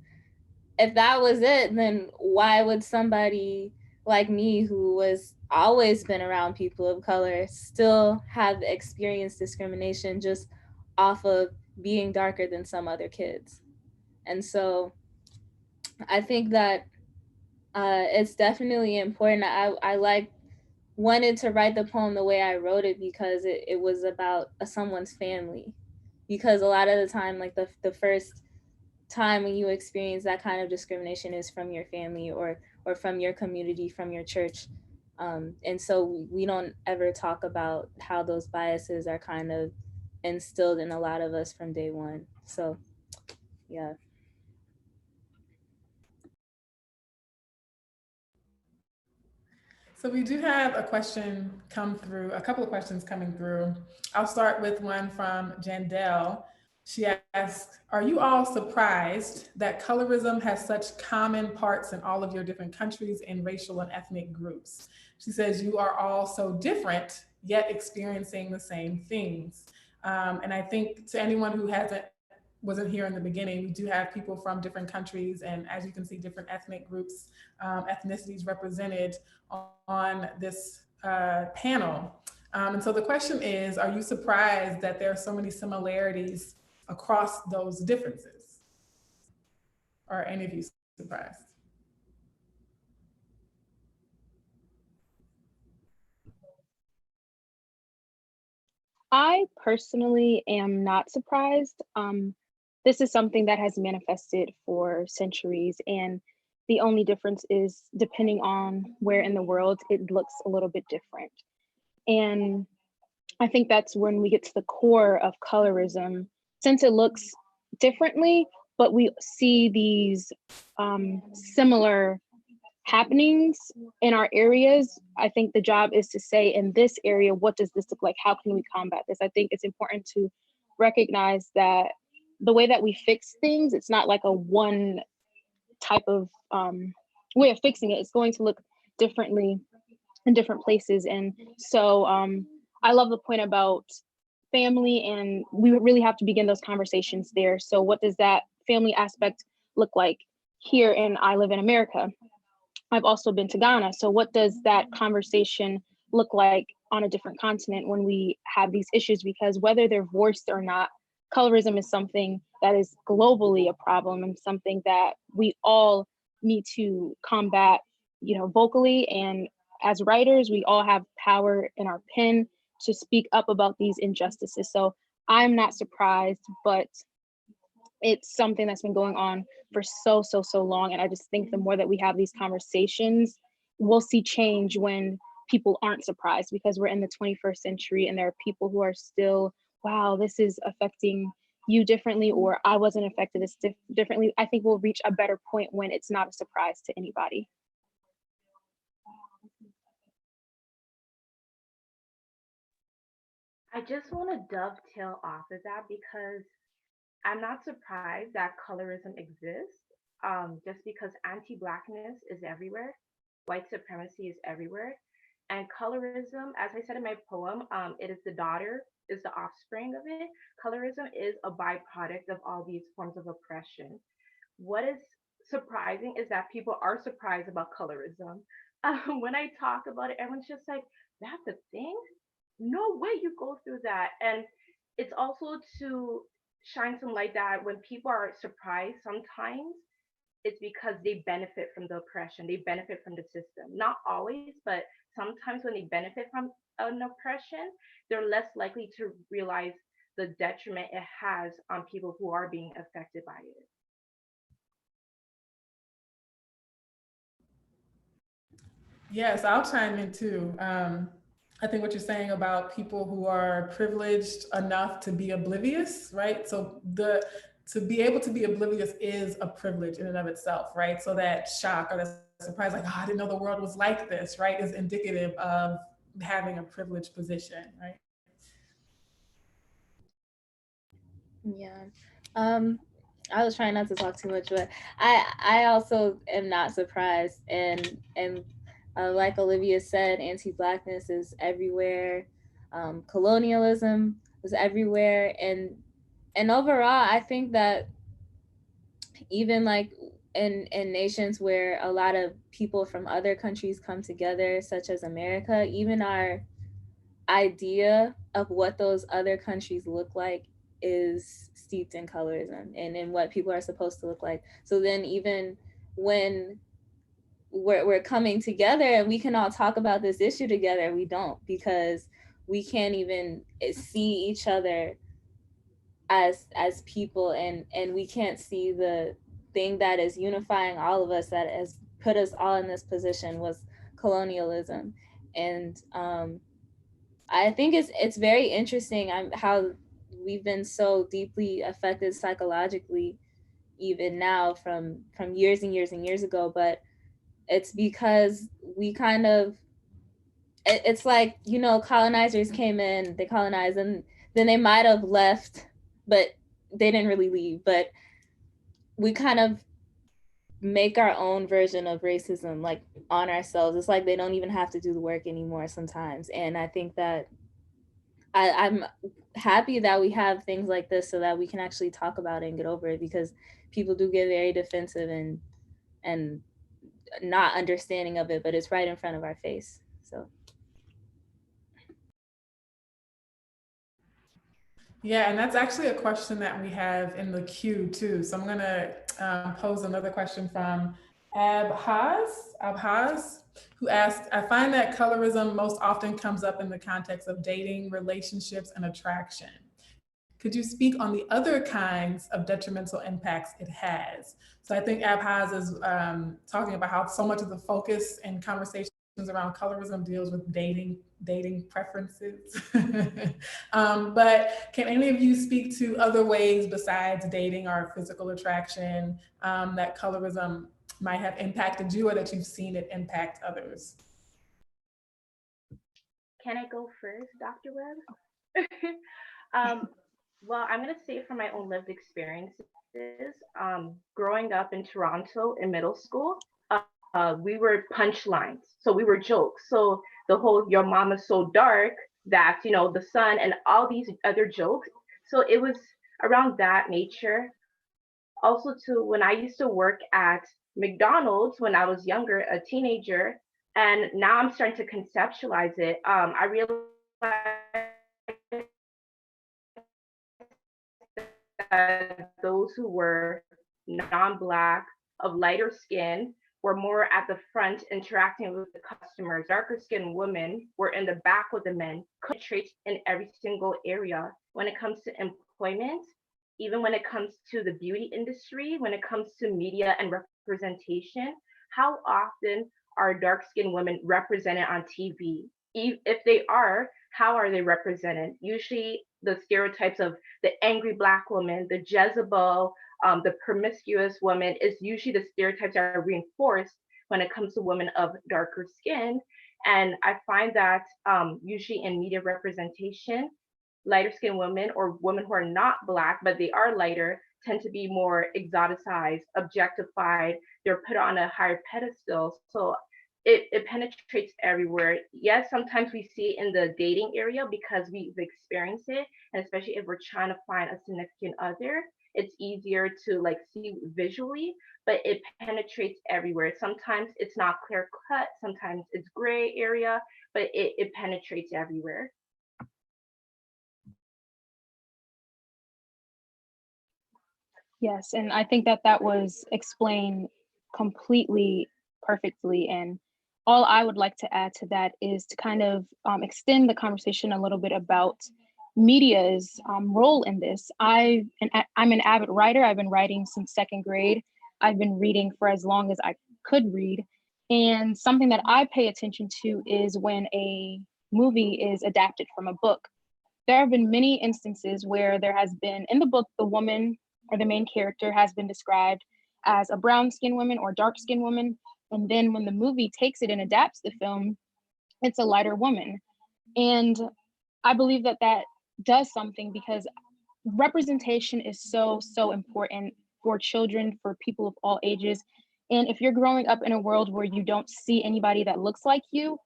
if that was it, then why would somebody like me, who was always been around people of color, still have experienced discrimination just off of being darker than some other kids? And so I think that it's definitely important. I wanted to write the poem the way I wrote it because it was about someone's family. Because a lot of the time, like the first time when you experience that kind of discrimination is from your family or from your community, from your church. And so we don't ever talk about how those biases are kind of instilled in a lot of us from day one. So, yeah. So we do have a question come through, a couple of questions coming through. I'll start with one from Jandel. She asks, are you all surprised that colorism has such common parts in all of your different countries and racial and ethnic groups? She says, you are all so different, yet experiencing the same things. And I think to anyone who wasn't here in the beginning, we do have people from different countries, and as you can see, different ethnic groups, ethnicities represented on this panel. And so the question is, are you surprised that there are so many similarities across those differences? Are any of you surprised? I personally am not surprised. This is something that has manifested for centuries, and the only difference is depending on where in the world it looks a little bit different. And I think that's when we get to the core of colorism, since it looks differently, but we see these similar happenings in our areas. I think the job is to say, in this area, what does this look like? How can we combat this? I think it's important to recognize that the way that we fix things, it's not like a one type of way of fixing it. It's going to look differently in different places. And so I love the point about family, and we really have to begin those conversations there. So what does that family aspect look like here? And I live in America. I've also been to Ghana. So what does that conversation look like on a different continent when we have these issues? Because whether they're voiced or not, colorism is something that is globally a problem and something that we all need to combat, vocally. And as writers, we all have power in our pen to speak up about these injustices. So I'm not surprised, but it's something that's been going on for so long. And I just think the more that we have these conversations, we'll see change when people aren't surprised, because we're in the 21st century and there are people who are still, wow, this is affecting you differently, or I wasn't affected this differently. I think we'll reach a better point when it's not a surprise to anybody. I just want to dovetail off of that because I'm not surprised that colorism exists, just because anti-Blackness is everywhere, white supremacy is everywhere, and colorism, as I said in my poem, it is the daughter, is the offspring of it. Colorism is a byproduct of all these forms of oppression. What is surprising is that people are surprised about colorism. When I talk about it, everyone's just like, "That's a thing? No way you go through that." And it's also to shine some light that when people are surprised, sometimes it's because they benefit from the oppression, they benefit from the system. Not always, but sometimes when they benefit from an oppression, they're less likely to realize the detriment it has on people who are being affected by it. Yes, I'll chime in too. I think what you're saying about people who are privileged enough to be oblivious, right? So to be able to be oblivious is a privilege in and of itself, right? So that shock or that surprise, like, oh, I didn't know the world was like this, right, is indicative of having a privileged position, right? Yeah. I was trying not to talk too much, but I also am not surprised, and like Olivia said, anti-blackness is everywhere. Colonialism is everywhere, and overall, I think that even like in nations where a lot of people from other countries come together, such as America, even our idea of what those other countries look like is steeped in colorism and in what people are supposed to look like. So then even when we're coming together and we can all talk about this issue together, we don't, because we can't even see each other as people, and we can't see the thing that is unifying all of us, that has put us all in this position, was colonialism. And I think it's very interesting how we've been so deeply affected psychologically even now from years and years and years ago, but it's because we kind of, it's like, you know, colonizers came in, they colonized, and then they might have left, but they didn't really leave. But we kind of make our own version of racism, like, on ourselves. It's like they don't even have to do the work anymore sometimes. And I think that I'm happy that we have things like this so that we can actually talk about it and get over it, because people do get very defensive and not understanding of it, but it's right in front of our face. So Yeah, and that's actually a question that we have in the queue too. So I'm gonna pose another question from Abhaz, who asked, I find that colorism most often comes up in the context of dating, relationships, and attraction. Could you speak on the other kinds of detrimental impacts it has? So I think Abhaz is talking about how so much of the focus and conversations around colorism deals with dating preferences. But can any of you speak to other ways besides dating or physical attraction that colorism might have impacted you, or that you've seen it impact others? Can I go first, Dr. Webb? Well, I'm going to say from my own lived experiences, growing up in Toronto in middle school, we were punchlines. So we were jokes. So the whole "your mama's so dark that, you know, the sun," and all these other jokes. So it was around that nature. Also, too, when I used to work at McDonald's when I was younger, a teenager, and now I'm starting to conceptualize it, I realized that those who were non-Black, of lighter skin, were more at the front interacting with the customers. Darker skinned women were in the back with the men, traits in every single area. When it comes to employment, even when it comes to the beauty industry, when it comes to media and representation, how often are dark skinned women represented on TV? If they are, how are they represented? Usually the stereotypes of the angry Black woman, the Jezebel, the promiscuous woman is usually the stereotypes that are reinforced when it comes to women of darker skin. And I find that usually in media representation, lighter skinned women or women who are not Black, but they are lighter, tend to be more exoticized, objectified, they're put on a higher pedestal. So it penetrates everywhere. Yes, sometimes we see it in the dating area because we've experienced it, and especially if we're trying to find a significant other, it's easier to like see visually, but it penetrates everywhere. Sometimes it's not clear cut, sometimes it's gray area, but it penetrates everywhere. Yes, and I think that that was explained completely perfectly. And all I would like to add to that is to kind of extend the conversation a little bit about media's role in this. I'm an avid writer. I've been writing since second grade. I've been reading for as long as I could read. And something that I pay attention to is when a movie is adapted from a book. There have been many instances where there has been, in the book, the woman or the main character has been described as a brown skinned woman or dark skinned woman. And then when the movie takes it and adapts the film, it's a lighter woman. And I believe that that does something because representation is so, so important for children, for people of all ages. And if you're growing up in a world where you don't see anybody that looks like you,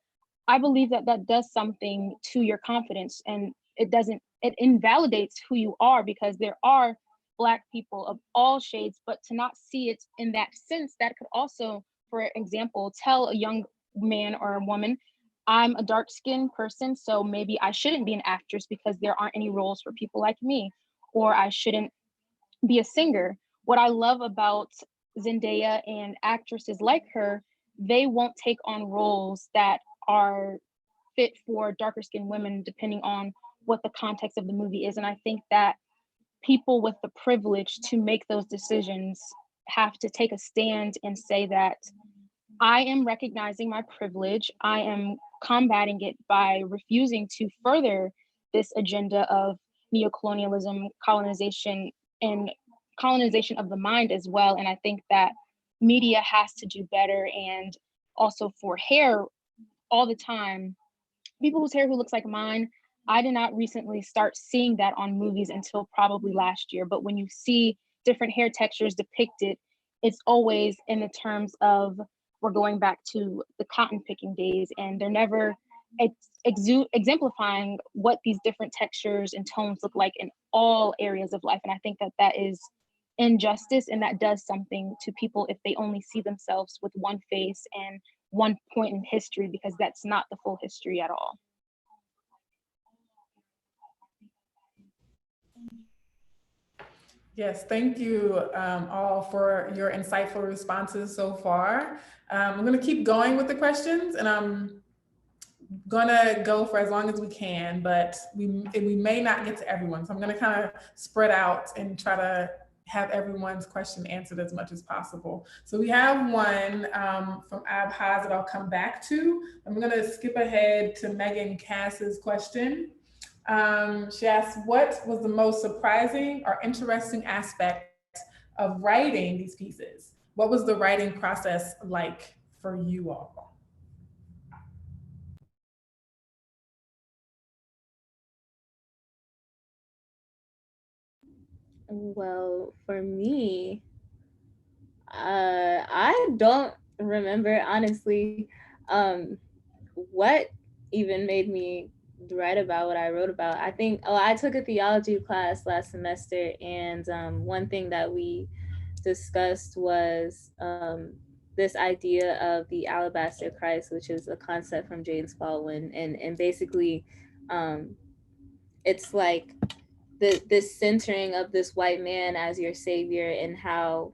I believe that that does something to your confidence, and it invalidates who you are, because there are Black people of all shades, but to not see it in that sense, that could also, for example, tell a young man or a woman, I'm a dark skinned person, so maybe I shouldn't be an actress because there aren't any roles for people like me, or I shouldn't be a singer. What I love about Zendaya and actresses like her, they won't take on roles that are fit for darker skinned women, depending on what the context of the movie is. And I think that people with the privilege to make those decisions have to take a stand and say that I am recognizing my privilege. I am combating it by refusing to further this agenda of neocolonialism, colonization, and colonization of the mind as well. And I think that media has to do better. And also for hair, all the time, people whose hair who looks like mine, I did not recently start seeing that on movies until probably last year. But when you see different hair textures depicted, it's always in the terms of, we're going back to the cotton picking days, and they're never exemplifying what these different textures and tones look like in all areas of life. And I think that that is injustice, and that does something to people if they only see themselves with one face and one point in history, because that's not the full history at all. Yes, thank you all for your insightful responses so far. I'm going to keep going with the questions, and I'm going to go for as long as we can, but we may not get to everyone. So I'm going to kind of spread out and try to have everyone's question answered as much as possible. So we have one from Abhaz that I'll come back to. I'm going to skip ahead to Megan Cass's question. She asked, what was the most surprising or interesting aspect of writing these pieces? What was the writing process like for you all? Well, for me, I don't remember honestly what even made me write about what I wrote about. I think, I took a theology class last semester, and one thing that we discussed was this idea of the alabaster Christ, which is a concept from James Baldwin, and basically it's like this centering of this white man as your savior, and how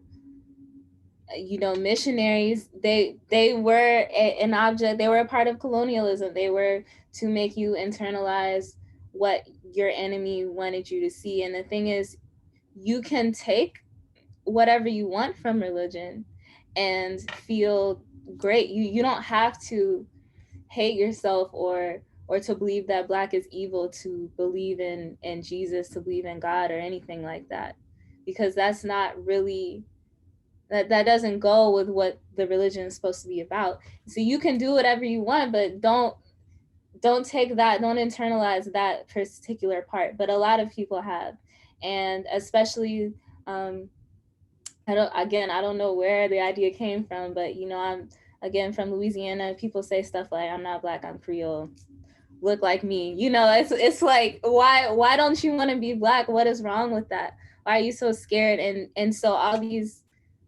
missionaries, they were an object, they were a part of colonialism. They were to make you internalize what your enemy wanted you to see. And the thing is, you can take whatever you want from religion and feel great. You don't have to hate yourself or to believe that Black is evil to believe in Jesus, to believe in God or anything like that, because that's not really, that doesn't go with what the religion is supposed to be about. So you can do whatever you want, but don't take that, don't internalize that particular part. But a lot of people have, and especially I don't know where the idea came from, but I'm again from Louisiana. People say stuff like, I'm not Black, I'm Creole, look like me. It's like, why don't you want to be Black? What is wrong with that? Why are you so scared? And so all these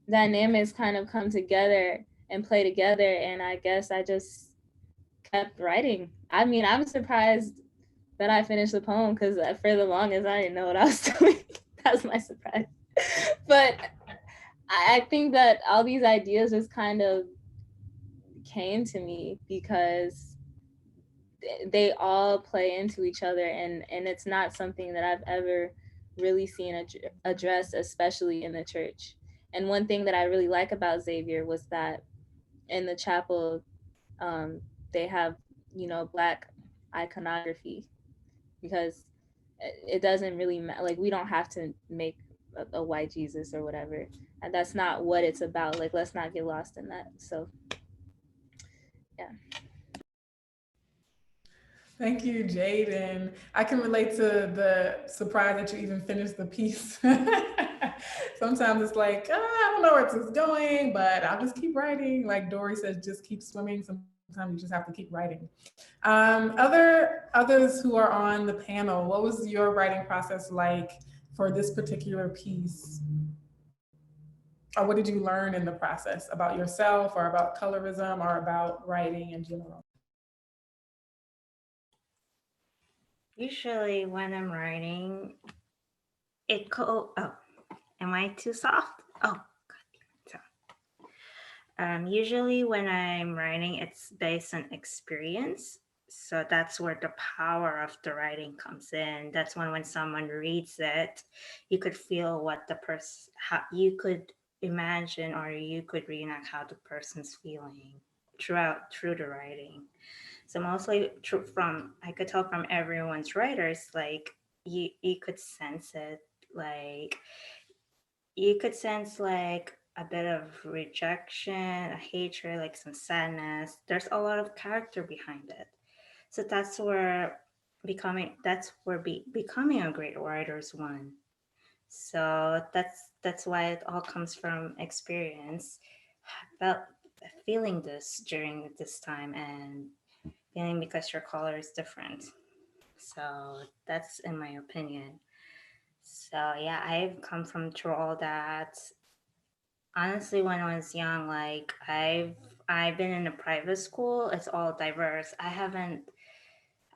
dynamics kind of come together and play together, and I guess I just kept writing. I mean, I'm surprised that I finished the poem, because for the longest I didn't know what I was doing. That's my surprise. But I think that all these ideas just kind of came to me because they all play into each other, and it's not something that I've ever really seen addressed, especially in the church. And one thing that I really like about Xavier was that in the chapel, they have, Black iconography, because it doesn't really matter. Like, we don't have to make a white Jesus or whatever. And that's not what it's about. Like, let's not get lost in that. So, yeah. Thank you, Jaden. I can relate to the surprise that you even finished the piece. Sometimes it's like, I don't know where this is going, but I'll just keep writing. Like Dory says, just keep swimming. Sometimes you just have to keep writing. Others who are on the panel, what was your writing process like for this particular piece? Or what did you learn in the process about yourself or about colorism or about writing in general? Usually when I'm writing, oh, am I too soft? Oh, usually when I'm writing, it's based on experience. So that's where the power of the writing comes in. That's when someone reads it, you could feel what the person, how you could imagine or you could reenact how the person's feeling through the writing. So mostly I could tell from everyone's writers, like you could sense it, like you could sense like a bit of rejection, a hatred, like some sadness. There's a lot of character behind it. So becoming a great writer is one. So that's why it all comes from experience. Felt feeling this during this time and feeling because your color is different. So that's in my opinion. So yeah, I've come from through all that. Honestly, when I was young, like I've been in a private school. It's all diverse.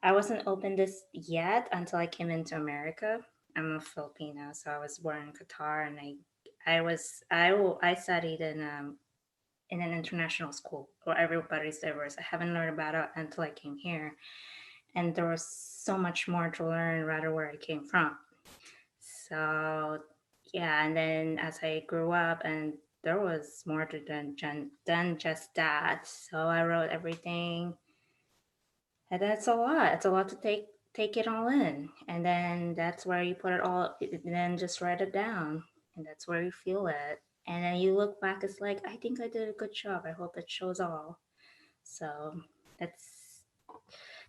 I wasn't open this yet until I came into America. I'm a Filipino, so I was born in Qatar, and I studied in an international school where everybody's diverse. I haven't learned about it until I came here, and there was so much more to learn rather where I came from. So yeah, and then as I grew up, and there was more to than just that. So I wrote everything, and that's a lot. It's a lot to take it all in, and then that's where you put it all. Then just write it down, and that's where you feel it. And then you look back, it's like I think I did a good job. I hope it shows all. So that's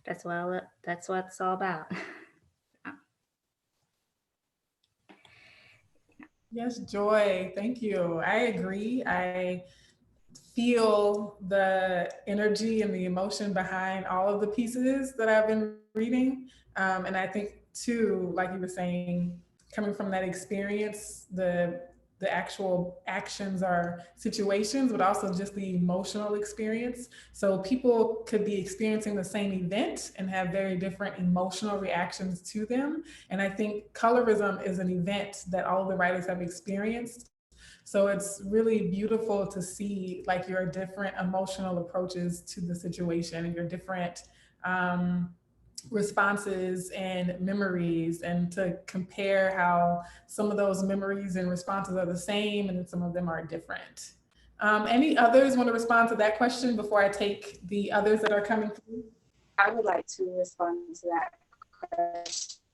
that's what it's all about. Yes, Joy, thank you. I agree. I feel the energy and the emotion behind all of the pieces that I've been reading. And I think too, like you were saying, coming from that experience, the actual actions or situations, but also just the emotional experience. So people could be experiencing the same event and have very different emotional reactions to them. And I think colorism is an event that all the writers have experienced. So it's really beautiful to see like your different emotional approaches to the situation and your different responses and memories, and to compare how some of those memories and responses are the same and then some of them are different. Any others want to respond to that question before I take the others that are coming through? I would like to respond to that question.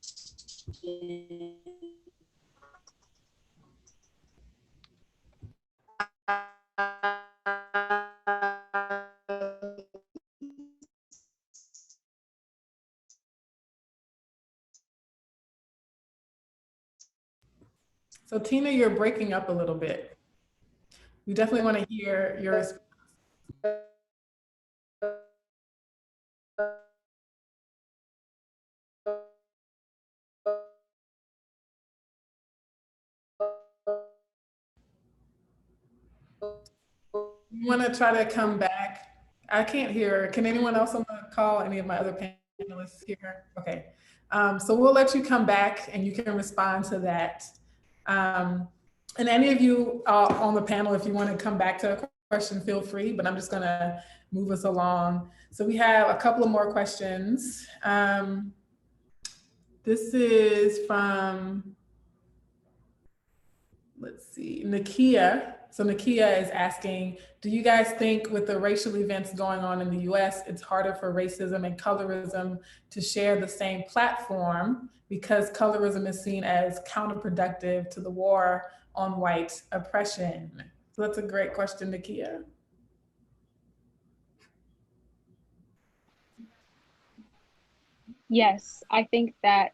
So Tina, you're breaking up a little bit. We definitely want to hear your response. You want to try to come back? I can't hear. Can anyone else on the call? Any of my other panelists hear? Okay. So we'll let you come back and you can respond to that. And any of you on the panel, if you want to come back to a question, feel free, but I'm just going to move us along. So we have a couple of more questions. This is from, let's see, Nakia. So Nakia is asking, do you guys think with the racial events going on in the US, it's harder for racism and colorism to share the same platform because colorism is seen as counterproductive to the war on white oppression? So that's a great question, Nakia. Yes, I think that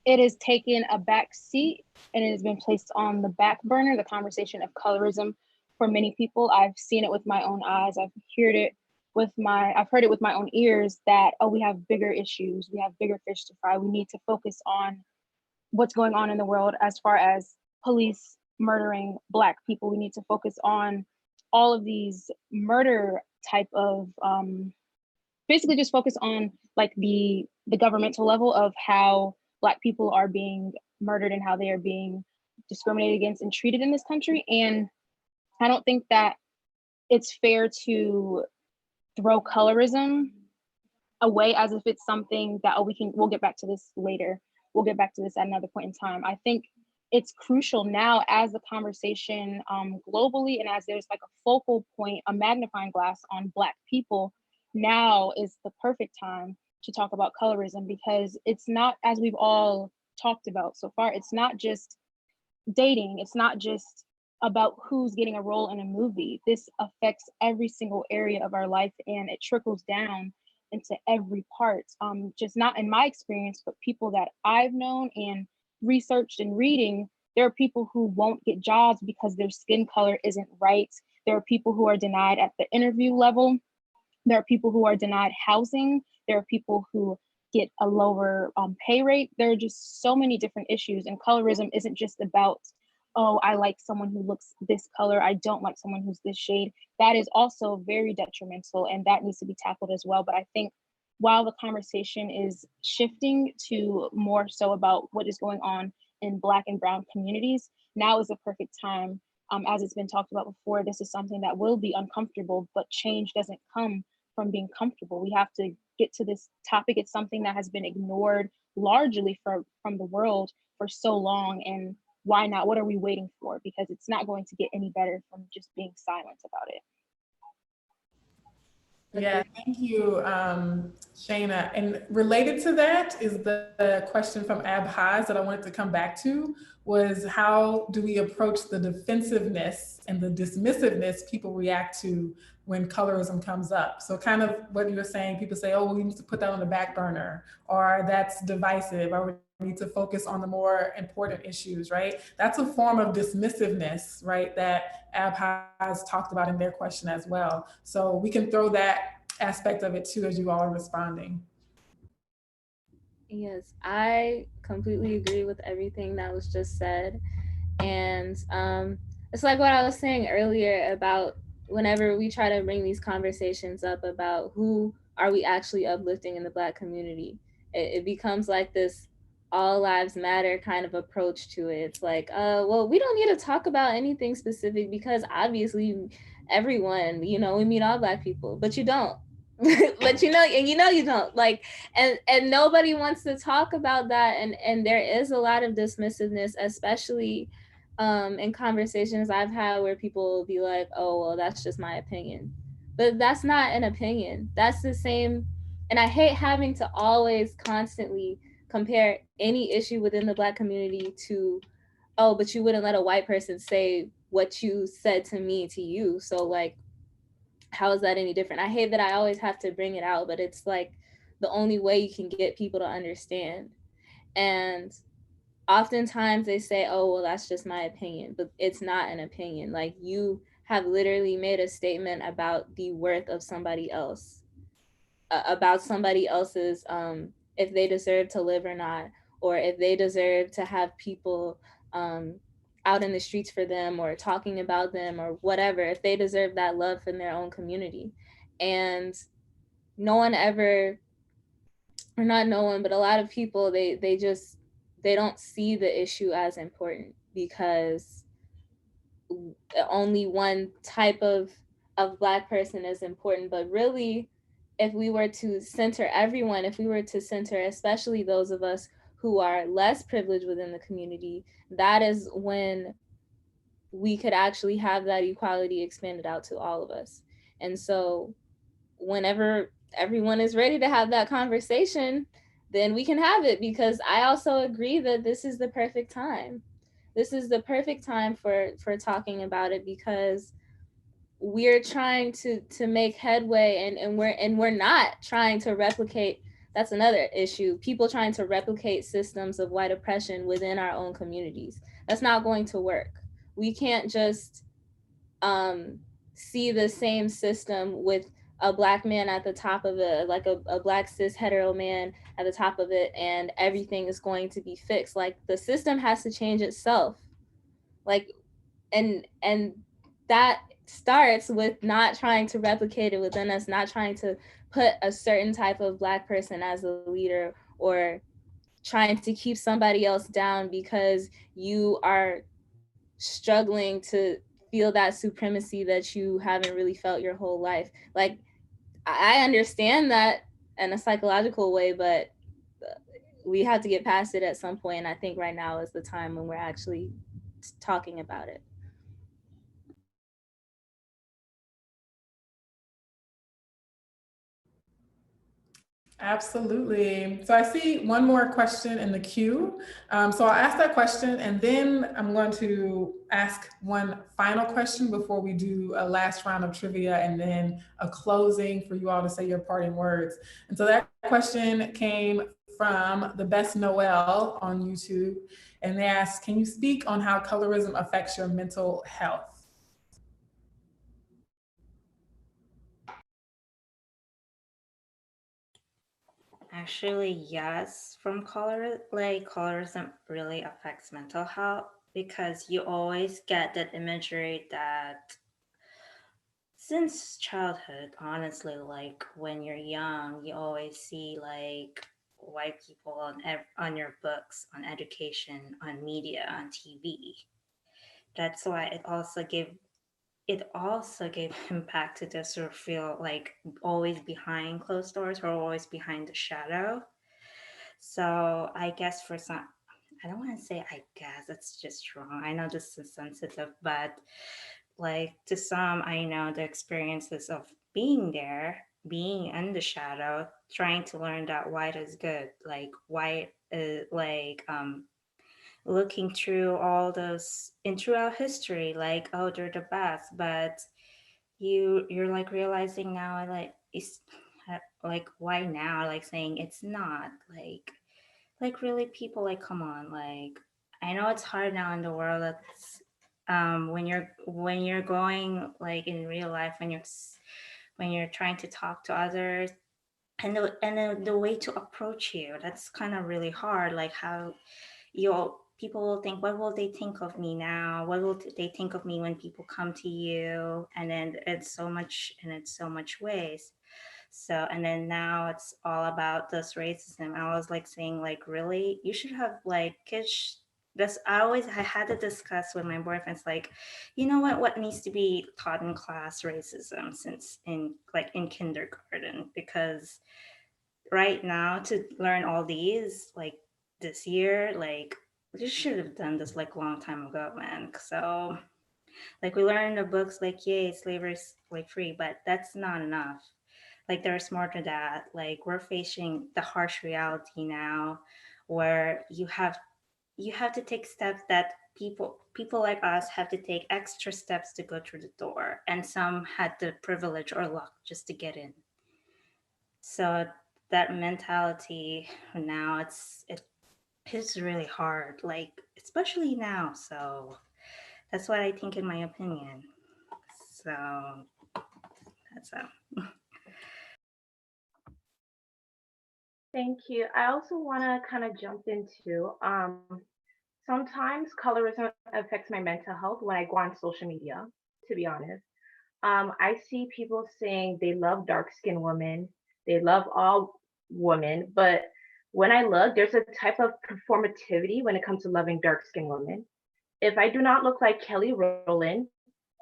it has taken a back seat and it has been placed on the back burner, the conversation of colorism for many people. I've seen it with my own eyes. I've heard it with my own ears that, oh, we have bigger issues. We have bigger fish to fry. We need to focus on what's going on in the world as far as police murdering Black people. We need to focus on all of these murder type of basically just focus on like the governmental level of how Black people are being murdered and how they are being discriminated against and treated in this country. And I don't think that it's fair to throw colorism away as if it's something that, oh, we'll get back to this later. We'll get back to this at another point in time. I think it's crucial now as the conversation globally and as there's like a focal point, a magnifying glass on Black people, now is the perfect time to talk about colorism, because it's not, as we've all talked about so far, it's not just dating, it's not just about who's getting a role in a movie. This affects every single area of our life and it trickles down into every part. Just not in my experience, but people that I've known and researched and reading, there are people who won't get jobs because their skin color isn't right. There are people who are denied at the interview level. There are people who are denied housing. There are people who get a lower pay rate. There are just so many different issues, and colorism isn't just about, oh, I like someone who looks this color, I don't like someone who's this shade. That is also very detrimental and that needs to be tackled as well. But I think while the conversation is shifting to more so about what is going on in Black and Brown communities, now is the perfect time. As it's been talked about before, this is something that will be uncomfortable, but change doesn't come from being comfortable. We have to get to this topic. It's something that has been ignored largely from the world for so long. And why not? What are we waiting for? Because it's not going to get any better from just being silent about it. Yeah, thank you, Shayna. And related to that is the question from Ab Haas that I wanted to come back to, was how do we approach the defensiveness and the dismissiveness people react to when colorism comes up? So kind of what you were saying, people say, oh, well, we need to put that on the back burner, or that's divisive, or we need to focus on the more important issues, right? That's a form of dismissiveness, right, that Ab has talked about in their question as well. So we can throw that aspect of it too as you all are responding. Yes, I completely agree with everything that was just said. And it's like what I was saying earlier about whenever we try to bring these conversations up about who are we actually uplifting in the Black community, it becomes like this all lives matter kind of approach to it. It's like, well, we don't need to talk about anything specific because obviously everyone, we meet all Black people, but you don't. But you don't, like, and nobody wants to talk about that, and there is a lot of dismissiveness, especially in conversations I've had where people will be like, oh, well, that's just my opinion. But that's not an opinion. That's the same. And I hate having to always constantly compare any issue within the Black community to, oh, but you wouldn't let a white person say what you said to me to you. So like, how is that any different? I hate that I always have to bring it out, but it's like the only way you can get people to understand. And oftentimes they say, oh, well, that's just my opinion, but it's not an opinion. Like, you have literally made a statement about the worth of somebody else, about somebody else's, if they deserve to live or not, or if they deserve to have people out in the streets for them or talking about them or whatever, if they deserve that love from their own community. And no one ever, or not no one, but a lot of people, they don't see the issue as important because only one type of Black person is important. But really, if we were to center everyone, if we were to center especially those of us who are less privileged within the community, that is when we could actually have that equality expanded out to all of us. And so whenever everyone is ready to have that conversation, then we can have it, because I also agree that this is the perfect time. This is the perfect time for talking about it, because we're trying to make headway, and we're not trying to replicate that's another issue. People trying to replicate systems of white oppression within our own communities. That's not going to work. We can't just see the same system with a Black man at the top of it, like a Black cis hetero man at the top of it, and everything is going to be fixed. Like, the system has to change itself. Like, and that starts with not trying to replicate it within us, not trying to put a certain type of Black person as a leader, or trying to keep somebody else down because you are struggling to feel that supremacy that you haven't really felt your whole life. Like, I understand that in a psychological way, but we have to get past it at some point. And I think right now is the time when we're actually talking about it. Absolutely. So I see one more question in the queue. So I'll ask that question, and then I'm going to ask one final question before we do a last round of trivia and then a closing for you all to say your parting words. And so that question came from the Best Noel on YouTube, and they asked, can you speak on how colorism affects your mental health? Actually, yes, from colorism really affects mental health because you always get that imagery that since childhood, honestly, like when you're young, you always see like white people on your books, on education, on media, on TV. That's why it also gave impact to this sort of feel like always behind closed doors or always behind the shadow. So I guess for some, I don't want to say I guess, it's just wrong. I know this is sensitive, but like to some, I know the experiences of being there, being in the shadow, trying to learn that white is good, like white is looking through all those and throughout history, like, oh, they're the best, but you're like realizing now, like, it's like, why now, like saying it's not like really, people, like, come on, like, I know it's hard now in the world. That's when you're going like in real life, when you're trying to talk to others, and the way to approach you, that's kind of really hard. Like, how people will think, what will they think of me now, what will they think of me when people come to you, and then it's so much ways. So, and then now it's all about this racism. I was like saying, like, really, you should have like kids. This I had to discuss with my boyfriends, like, you know what needs to be taught in class, racism, since in kindergarten, because right now to learn all these like this year, like, we should have done this like a long time ago, man. So like we learn in the books, like, yay, slavery's like free, but that's not enough. Like, there's more to that. Like, we're facing the harsh reality now, where you have to take steps that people like us have to take extra steps to go through the door, and some had the privilege or luck just to get in. So that mentality now, it's really hard, like, especially now. So that's what I think, in my opinion. So that's Thank you. I also want to kind of jump into sometimes colorism affects my mental health when I go on social media, to be honest. I see people saying they love dark skinned women, they love all women, but when I look, there's a type of performativity when it comes to loving dark skinned women. If I do not look like Kelly Rowland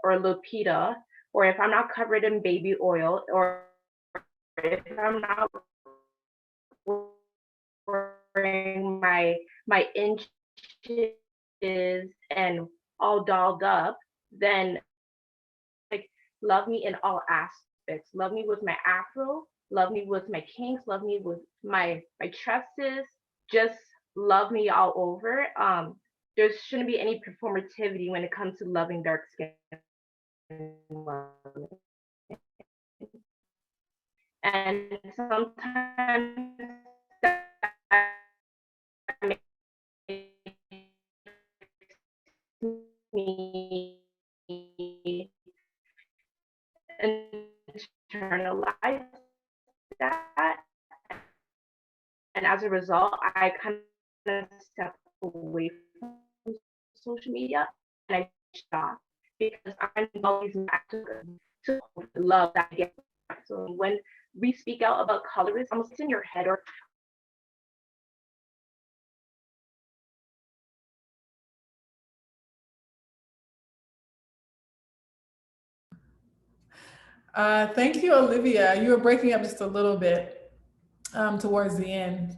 or Lupita, or if I'm not covered in baby oil, or if I'm not wearing my inches and all dolled up, then like, love me in all aspects. Love me with my afro, love me with my kinks, love me with my tresses, just love me all over. There shouldn't be any performativity when it comes to loving dark skin women. And sometimes that makes me internalize that. And as a result, I kind of step away from social media and I stop because I'm always to love that idea. So when we speak out about colorism, almost in your head or Thank you, Olivia. You were breaking up just a little bit towards the end.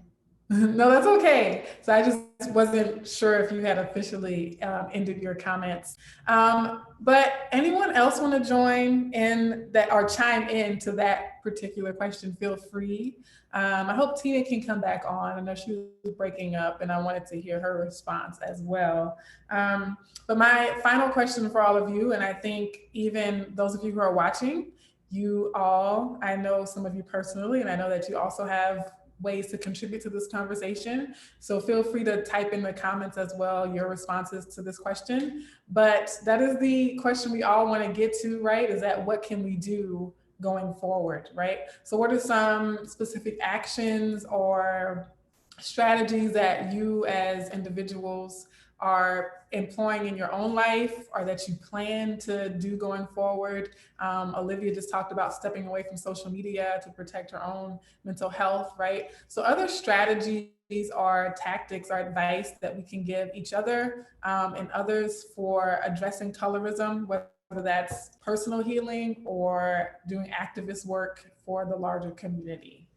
No, that's okay. So I just wasn't sure if you had officially ended your comments. But anyone else want to join in that or chime in to that particular question? Feel free. I hope Tina can come back on. I know she was breaking up and I wanted to hear her response as well. But my final question for all of you, and I think even those of you who are watching, you all, I know some of you personally, and I know that you also have ways to contribute to this conversation. So feel free to type in the comments as well your responses to this question. But that is the question we all want to get to, right? Is that what can we do going forward, right? So what are some specific actions or strategies that you as individuals are employing in your own life or that you plan to do going forward? Olivia just talked about stepping away from social media to protect her own mental health, right? So other strategies or tactics or advice that we can give each other and others for addressing colorism, whether that's personal healing or doing activist work for the larger community.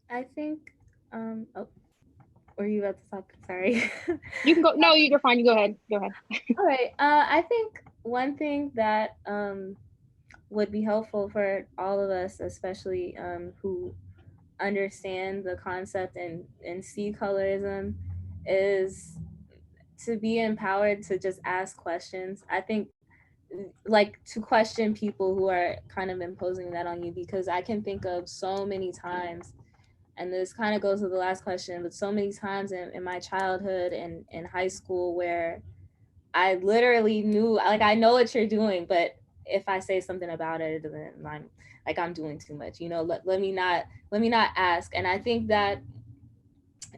I think, oh, were you about to talk? Sorry. You can go. No, you're fine. You go ahead. Go ahead. All right. I think one thing that would be helpful for all of us, especially who understand the concept and see colorism, is to be empowered to just ask questions. I think like to question people who are kind of imposing that on you, because I can think of so many times, and this kind of goes to the last question, but so many times in my childhood and in high school where I literally knew, like, I know what you're doing, but if I say something about it, then I'm like, I'm doing too much, you know, let me not ask. And I think that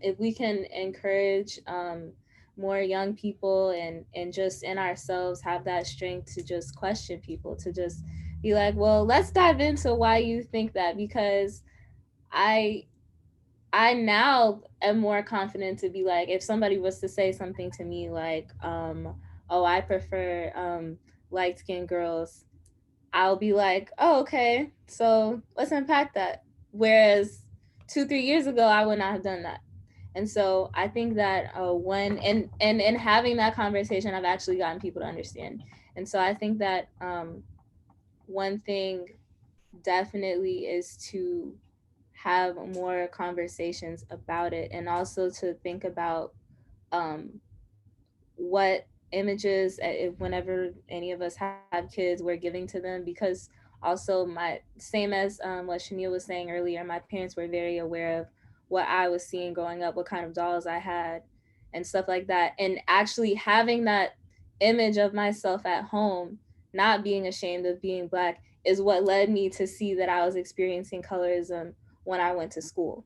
if we can encourage more young people and just in ourselves have that strength to just question people, to just be like, well, let's dive into why you think that, because I now am more confident to be like, if somebody was to say something to me like, oh, I prefer light-skinned girls, I'll be like, oh, okay, so let's unpack that. Whereas 2-3 years ago, I would not have done that. And so I think that when and having that conversation, I've actually gotten people to understand. And so I think that one thing definitely is to have more conversations about it, and also to think about what images, if whenever any of us have kids, we're giving to them. Because also, my same as what Shania was saying earlier, my parents were very aware of what I was seeing growing up, what kind of dolls I had and stuff like that. And actually having that image of myself at home, not being ashamed of being Black, is what led me to see that I was experiencing colorism when I went to school,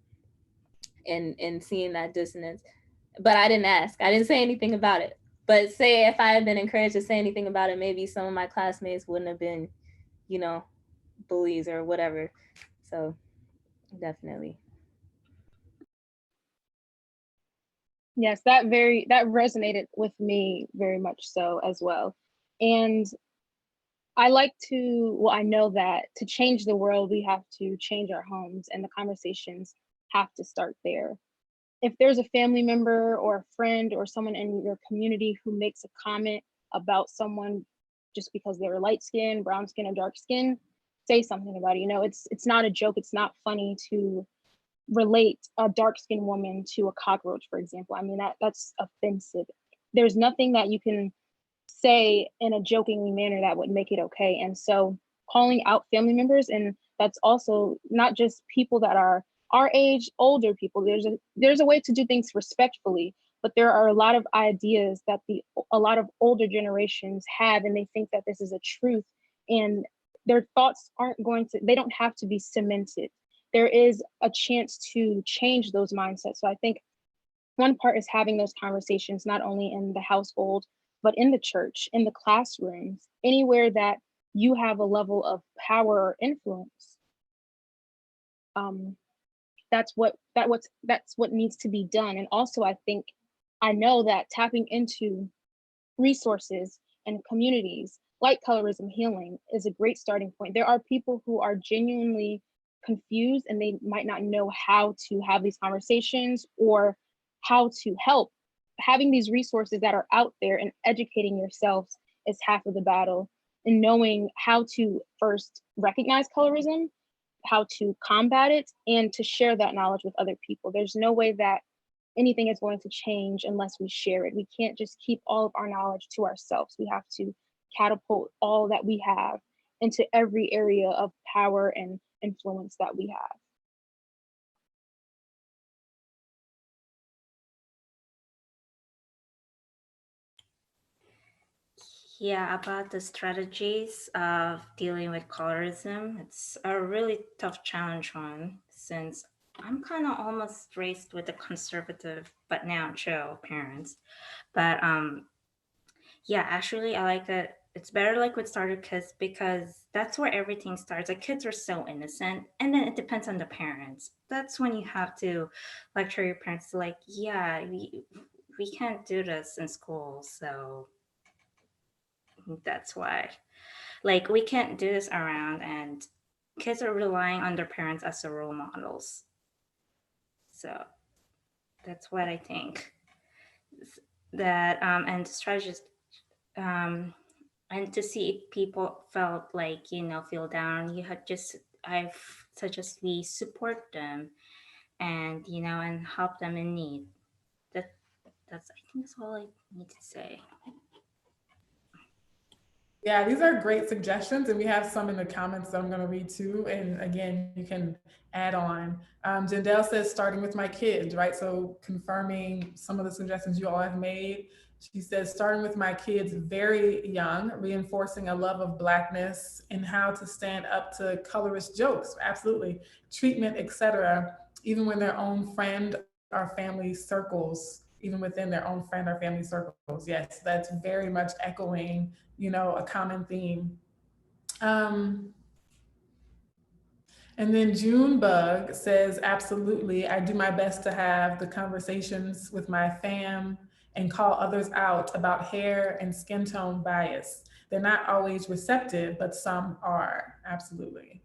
and seeing that dissonance. But I didn't ask. I didn't say anything about it. But say if I had been encouraged to say anything about it, maybe some of my classmates wouldn't have been, you know, bullies or whatever. So definitely. Yes, that resonated with me very much so as well. And I like to, well, I know that to change the world, we have to change our homes, and the conversations have to start there. If there's a family member or a friend or someone in your community who makes a comment about someone just because they're light skin, brown skin, or dark skin, say something about it. You know, it's not a joke. It's not funny to relate a dark skinned woman to a cockroach, for example. I mean, that's offensive. There's nothing that you can say in a jokingly manner that would make it okay. And so calling out family members. And that's also not just people that are our age, older people. There's a way to do things respectfully, but there are a lot of ideas that a lot of older generations have, and they think that this is a truth, and their thoughts they don't have to be cemented. There is a chance to change those mindsets. So I think one part is having those conversations, not only in the household, but in the church, in the classrooms, anywhere that you have a level of power or influence. That's what needs to be done. And also, I know that tapping into resources and communities like Colorism Healing is a great starting point. There are people who are genuinely confused and they might not know how to have these conversations or how to help. Having these resources that are out there and educating yourselves is half of the battle, and knowing how to first recognize colorism, how to combat it, and to share that knowledge with other people. There's no way that anything is going to change unless we share it. We can't just keep all of our knowledge to ourselves. We have to catapult all that we have into every area of power and influence that we have. Yeah, about the strategies of dealing with colorism, it's a really tough challenge one, since I'm kind of almost raised with a conservative but now chill parents. But yeah, actually I like that it's better like with starter kids, because that's where everything starts. Like kids are so innocent, and then it depends on the parents. That's when you have to lecture your parents to like, yeah, we can't do this in school, so that's why. Like we can't do this around, and kids are relying on their parents as the role models. So that's what I think. That and strategies, um and to see if people felt like, feel down, you had just I've suggest we support them, and and help them in need. That that's I think that's all I need to say. Yeah, these are great suggestions, and we have some in the comments that I'm going to read too. And again, you can add on. Jandel says, starting with my kids, right? So confirming some of the suggestions you all have made. She says, starting with my kids very young, reinforcing a love of Blackness and how to stand up to colorist jokes, absolutely, treatment, etc., even when their own friend or family circles, even within their own friend or family circles. Yes, that's very much echoing a common theme. And then Junebug says, absolutely, I do my best to have the conversations with my fam and call others out about hair and skin tone bias. They're not always receptive, but some are, absolutely.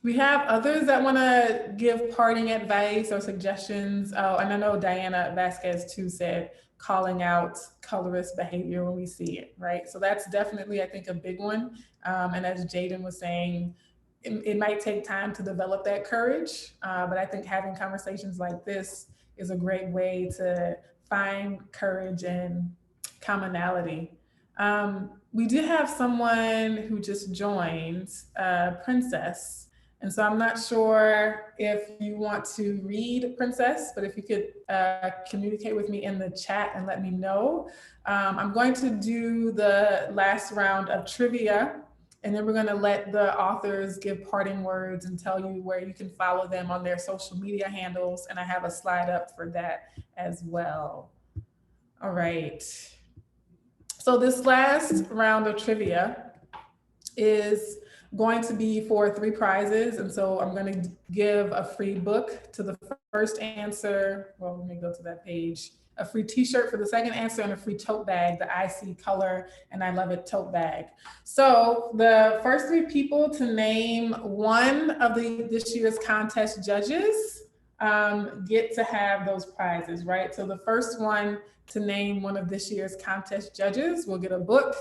We have others that want to give parting advice or suggestions. Oh, and I know Diana Vasquez too said calling out colorist behavior when we see it, right? So that's definitely, I think, a big one. And as Jaden was saying, it might take time to develop that courage, but I think having conversations like this is a great way to find courage and commonality. We did have someone who just joined, Princess. And so I'm not sure if you want to read Princess, but if you could communicate with me in the chat and let me know. I'm going to do the last round of trivia, and then we're going to let the authors give parting words and tell you where you can follow them on their social media handles. And I have a slide up for that as well. All right. So this last round of trivia is going to be for 3 prizes. And so I'm going to give a free book to the first answer. Well, let me go to that page. A free t-shirt for the second answer, and a free tote bag, the I See Color and I Love It tote bag. So the first 3 people to name one of this year's contest judges get to have those prizes, right? So the first one to name one of this year's contest judges will get a book.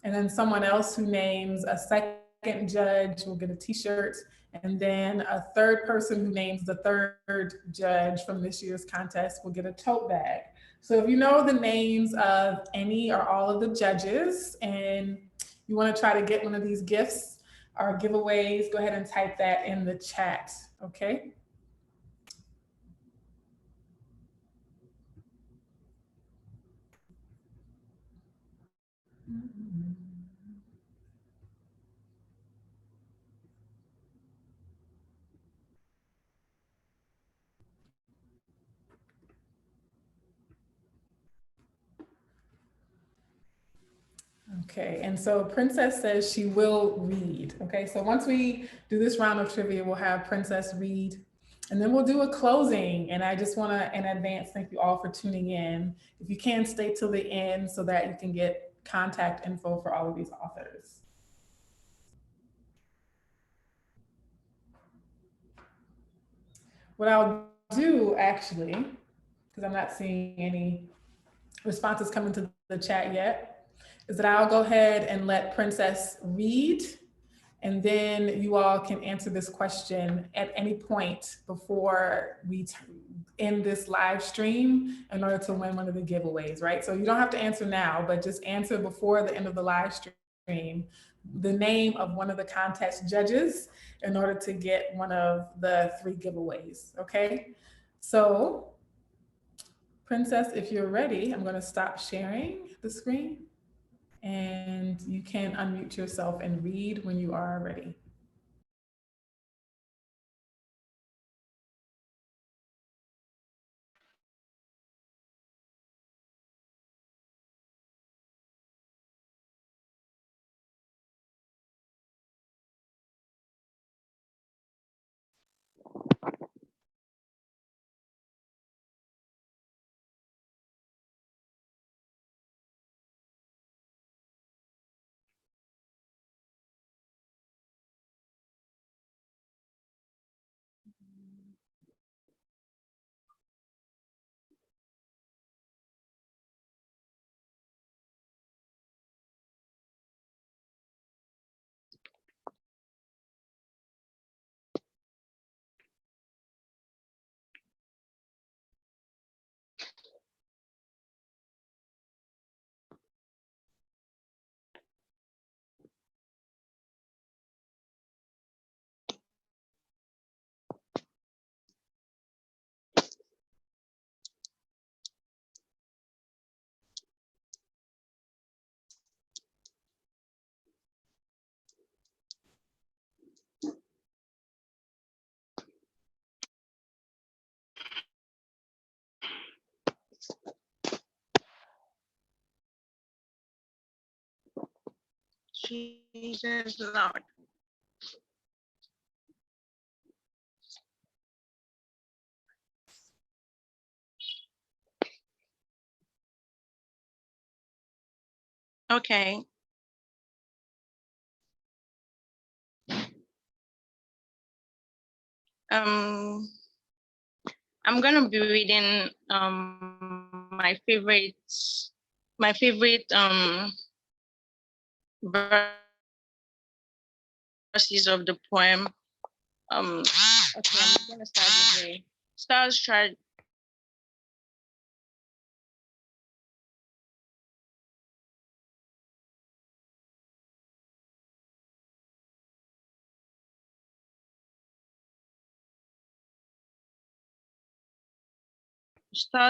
And then someone else who names a second judge will get a t-shirt. And then a third person who names the third judge from this year's contest will get a tote bag. So if you know the names of any or all of the judges and you want to try to get one of these gifts or giveaways, go ahead and type that in the chat, okay? Okay, and so Princess says she will read. Okay, so once we do this round of trivia, we'll have Princess read, and then we'll do a closing. And I just want to, in advance, thank you all for tuning in. If you can, stay till the end so that you can get contact info for all of these authors. What I'll do, actually, because I'm not seeing any responses coming to the chat yet, is that I'll go ahead and let Princess read, and then you all can answer this question at any point before we end this live stream in order to win one of the giveaways, right? So you don't have to answer now, but just answer before the end of the live stream the name of one of the contest judges in order to get one of the 3 giveaways, okay? So Princess, if you're ready, I'm gonna stop sharing the screen and you can unmute yourself and read when you are ready. Jesus Lord. Okay. I'm gonna be reading my favorite verses of the poem. Okay, I'm gonna start this way. Stars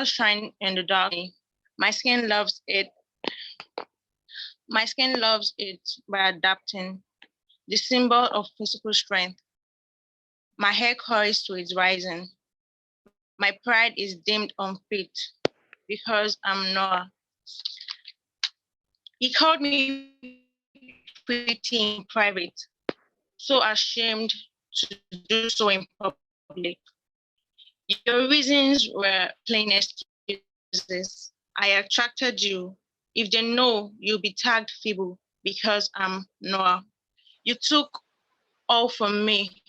shine in the dark. My skin loves it. My skin loves it by adapting, the symbol of physical strength. My hair curls to its rising. My pride is dimmed on feet because I'm Noah. He called me pretty in private, so ashamed to do so in public. Your reasons were plain excuses. I attracted you. If they know, you'll be tagged feeble because I'm Noah. You took all from me,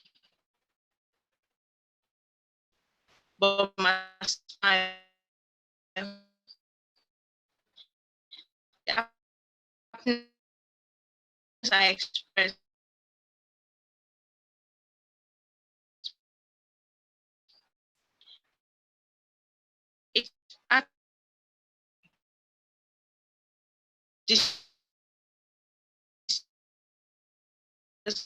but my smile, the happiness I expressed, it's at this you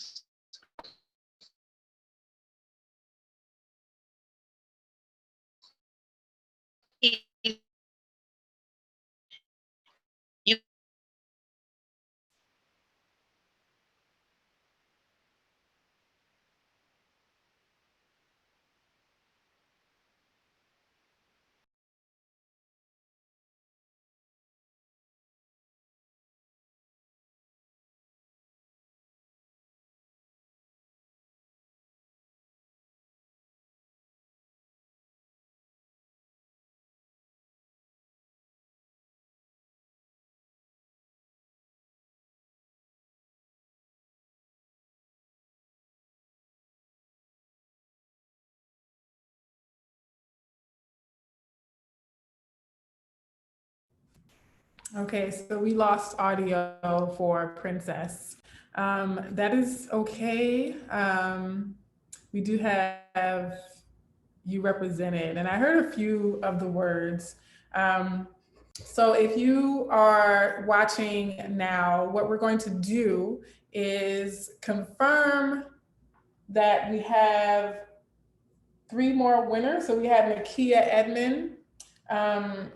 Okay, so we lost audio for Princess. That is okay. We do have you represented, and I heard a few of the words. So if you are watching now, what we're going to do is confirm that we have 3 more winners. So we had Nakia Edmond,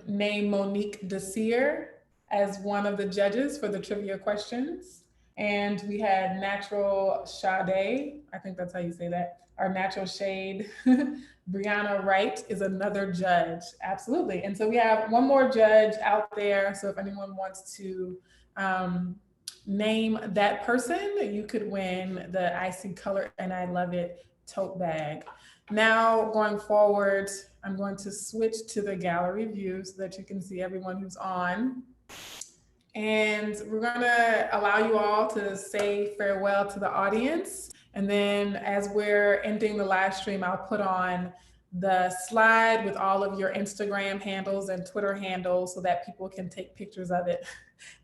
named Monique Desir as one of the judges for the trivia questions. And we had Natural Sade, I think that's how you say that, our Natural Shade. Brianna Wright is another judge, absolutely. And so we have one more judge out there. So if anyone wants to name that person, you could win the I See Color and I Love It tote bag. Now, going forward, I'm going to switch to the gallery view so that you can see everyone who's on. And we're gonna allow you all to say farewell to the audience. And then as we're ending the live stream, I'll put on the slide with all of your Instagram handles and Twitter handles so that people can take pictures of it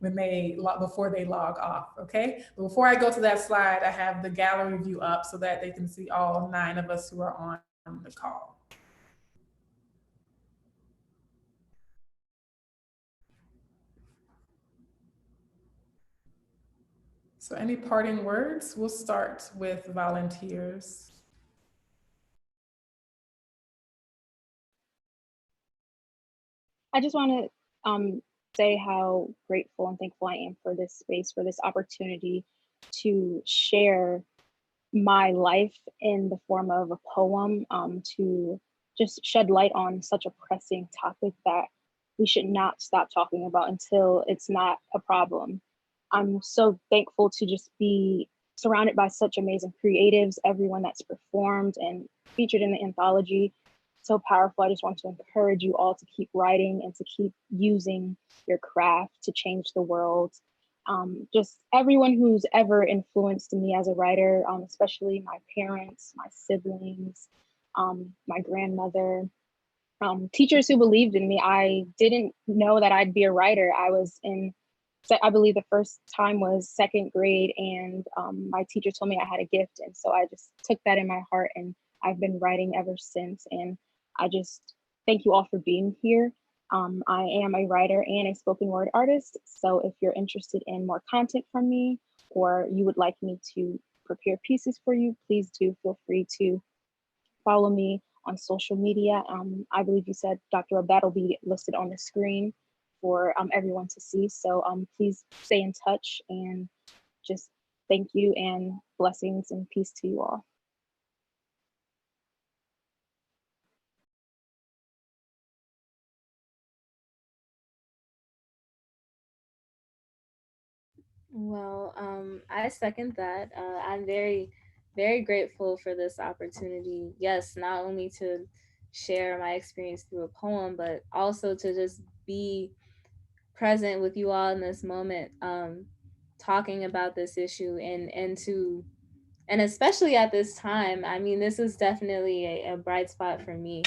before they log off, okay? But before I go to that slide, I have the gallery view up so that they can see all 9 of us who are on the call. So any parting words? We'll start with volunteers. I just want to say how grateful and thankful I am for this space, for this opportunity to share my life in the form of a poem, to just shed light on such a pressing topic that we should not stop talking about until it's not a problem. I'm so thankful to just be surrounded by such amazing creatives, everyone that's performed and featured in the anthology. So powerful. I just want to encourage you all to keep writing and to keep using your craft to change the world. Just everyone who's ever influenced me as a writer, especially my parents, my siblings, my grandmother, teachers who believed in me. I didn't know that I'd be a writer. I believe the first time was 2nd grade, and my teacher told me I had a gift. And so I just took that in my heart, and I've been writing ever since. And I just thank you all for being here. I am a writer and a spoken word artist. So if you're interested in more content from me, or you would like me to prepare pieces for you, please do feel free to follow me on social media. I believe you said, Dr. Webb, that'll be listed on the screen for everyone to see. So please stay in touch, and just thank you and blessings and peace to you all. Well, I second that. I'm very, very grateful for this opportunity. Yes, not only to share my experience through a poem, but also to just be present with you all in this moment, talking about this issue and especially at this time. I mean, this is definitely a bright spot for me.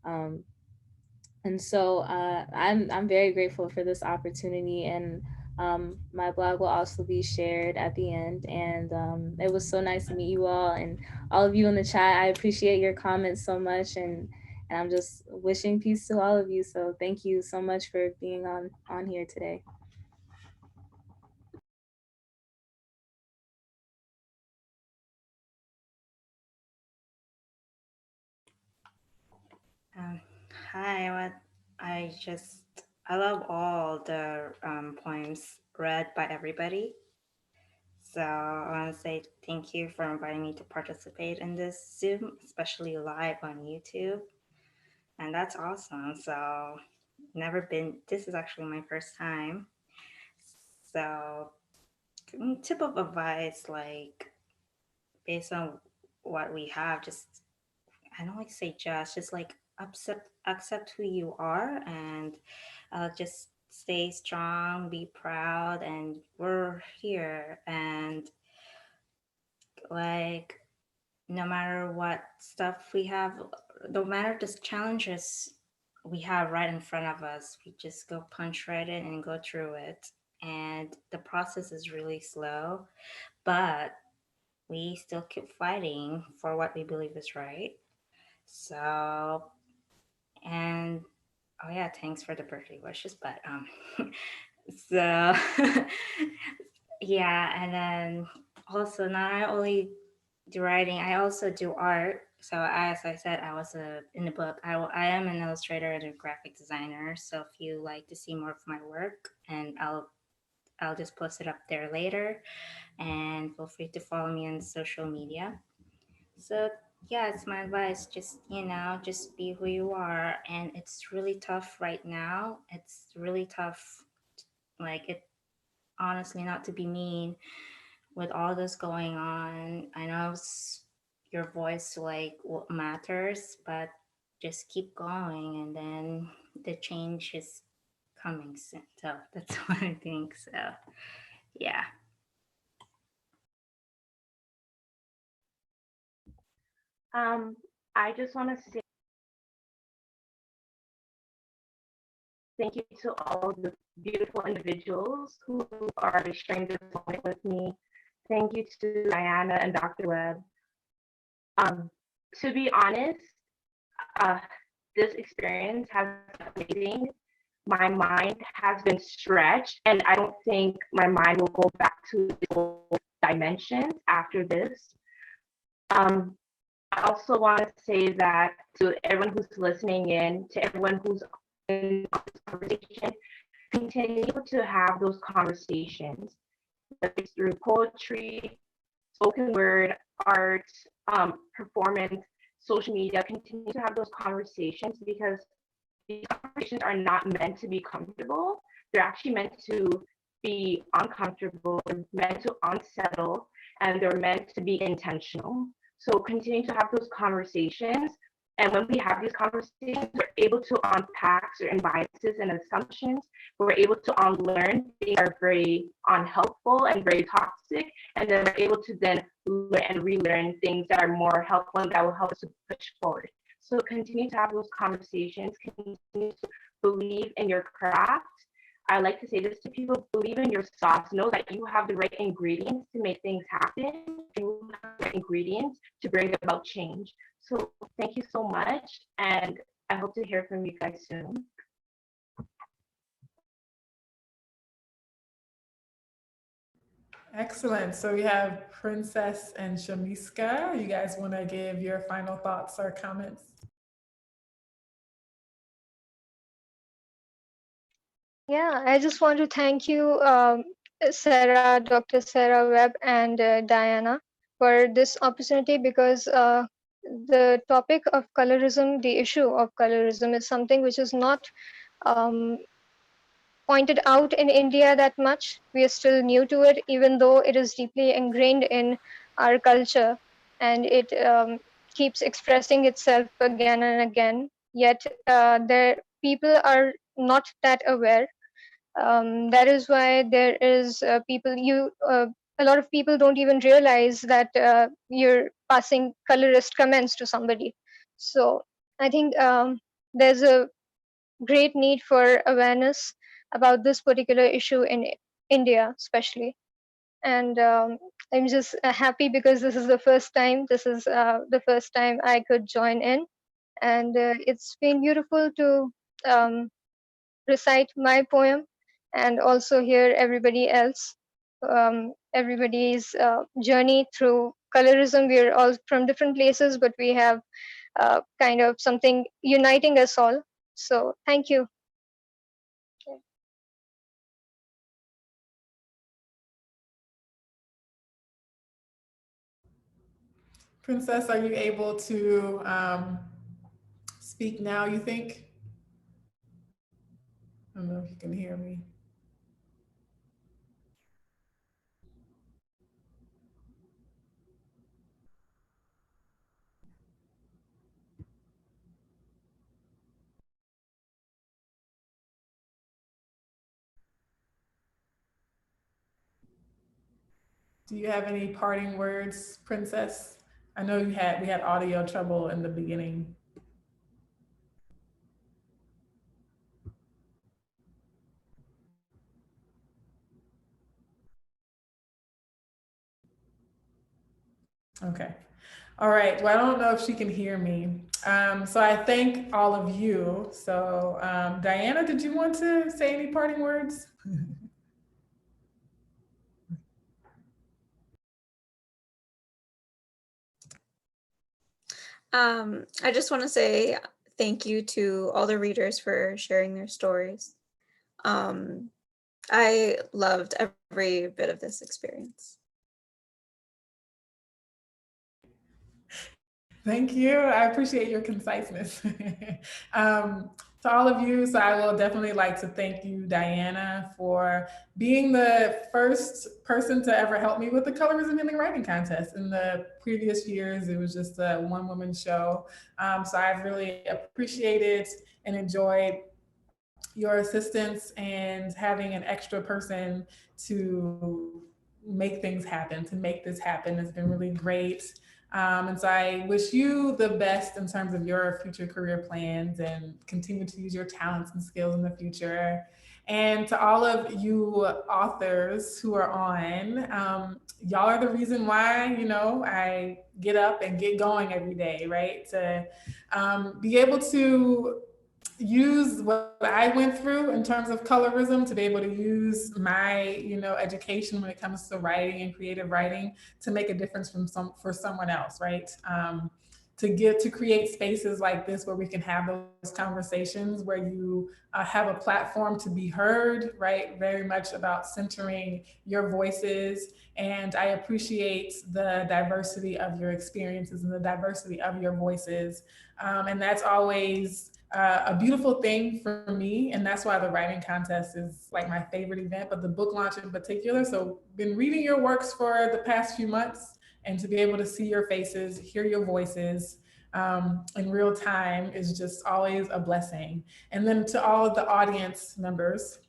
And so I'm very grateful for this opportunity, and my blog will also be shared at the end. And it was so nice to meet you all, and all of you in the chat. I appreciate your comments so much, and I'm just wishing peace to all of you. So thank you so much for being on here today. Um, Hi, I love all the poems read by everybody. So I want to say thank you for inviting me to participate in this Zoom, especially live on YouTube. And that's awesome. So this is actually my first time. So tip of advice, like based on what we have, just I don't like to say just like accept who you are, and just stay strong, be proud, and we're here. And like no matter what stuff we have, no matter the challenges we have right in front of us, we just go punch right in and go through it. And the process is really slow, but we still keep fighting for what we believe is right. So, and oh yeah, thanks for the birthday wishes. But so yeah, and then also not only do writing, I also do art. So as I said, I was in the book. I am an illustrator and a graphic designer. So if you like to see more of my work, and I'll just post it up there later. And feel free to follow me on social media. So yeah, it's my advice. Just just be who you are. And it's really tough right now. It's really tough. Like it honestly, not to be mean, with all this going on. I know your voice like what matters, but just keep going, and then the change is coming soon. So that's what I think. So yeah. I just want to say thank you to all the beautiful individuals who are sharing this moment with me. Thank you to Diana and Dr. Webb. To be honest, uh, this experience has been amazing. My mind has been stretched, and I don't think my mind will go back to its old dimensions after this. Um, I also want to say that to everyone who's listening in, to everyone who's in this conversation, continue to have those conversations, whether it's through poetry, spoken word, art, performance, social media. Continue to have those conversations because these conversations are not meant to be comfortable. They're actually meant to be uncomfortable, they're meant to unsettle, and they're meant to be intentional. So continue to have those conversations. And when we have these conversations, we're able to unpack certain biases and assumptions. We're able to unlearn things that are very unhelpful and very toxic. And then we're able to then learn and relearn things that are more helpful and that will help us to push forward. So continue to have those conversations, continue to believe in your craft. I like to say this to people, believe in your sauce. Know that you have the right ingredients to make things happen. You have the right ingredients to bring about change. So thank you so much. And I hope to hear from you guys soon. Excellent. So we have Princess and Shamiska. You guys want to give your final thoughts or comments? Yeah, I just want to thank you, Sarah, Dr. Sarah Webb, and Diana for this opportunity, because the topic of colorism, the issue of colorism, is something which is not um, pointed out in India that much. We are still new to it, even though it is deeply ingrained in our culture, and it keeps expressing itself again and again. Yet, there people are not that aware. That is why there is a lot of people don't even realize that you're passing colorist comments to somebody. So I think there's a great need for awareness about this particular issue in India, especially. And I'm just happy because this is the first time. This is the first time I could join in, and it's been beautiful to um, recite my poem and also hear everybody else, everybody's journey through colorism. We're all from different places, but we have kind of something uniting us all. So thank you. Princess, are you able to speak now, you think? I don't know if you can hear me. Do you have any parting words, Princess? I know we had audio trouble in the beginning. Okay. All right. Well, I don't know if she can hear me. So I thank all of you. So Diana, did you want to say any parting words? I just want to say thank you to all the readers for sharing their stories. I loved every bit of this experience. Thank you. I appreciate your conciseness. To all of you, so I will definitely like to thank you, Diana, for being the first person to ever help me with the Colorism Healing Writing Contest. In the previous years, it was just a one-woman show. So I've really appreciated and enjoyed your assistance and having an extra person to make things happen, to make this happen has been really great. And so I wish you the best in terms of your future career plans and continue to use your talents and skills in the future. And to all of you authors who are on, y'all are the reason why, I get up and get going every day, right? To be able to use what I went through in terms of colorism to be able to use my, education when it comes to writing and creative writing to make a difference for someone else, right? To create spaces like this where we can have those conversations, where you have a platform to be heard, right? Very much about centering your voices. And I appreciate the diversity of your experiences and the diversity of your voices. And that's always a beautiful thing for me. And that's why the writing contest is like my favorite event, but the book launch in particular. So been reading your works for the past few months, and to be able to see your faces, hear your voices in real time is just always a blessing. And then to all of the audience members,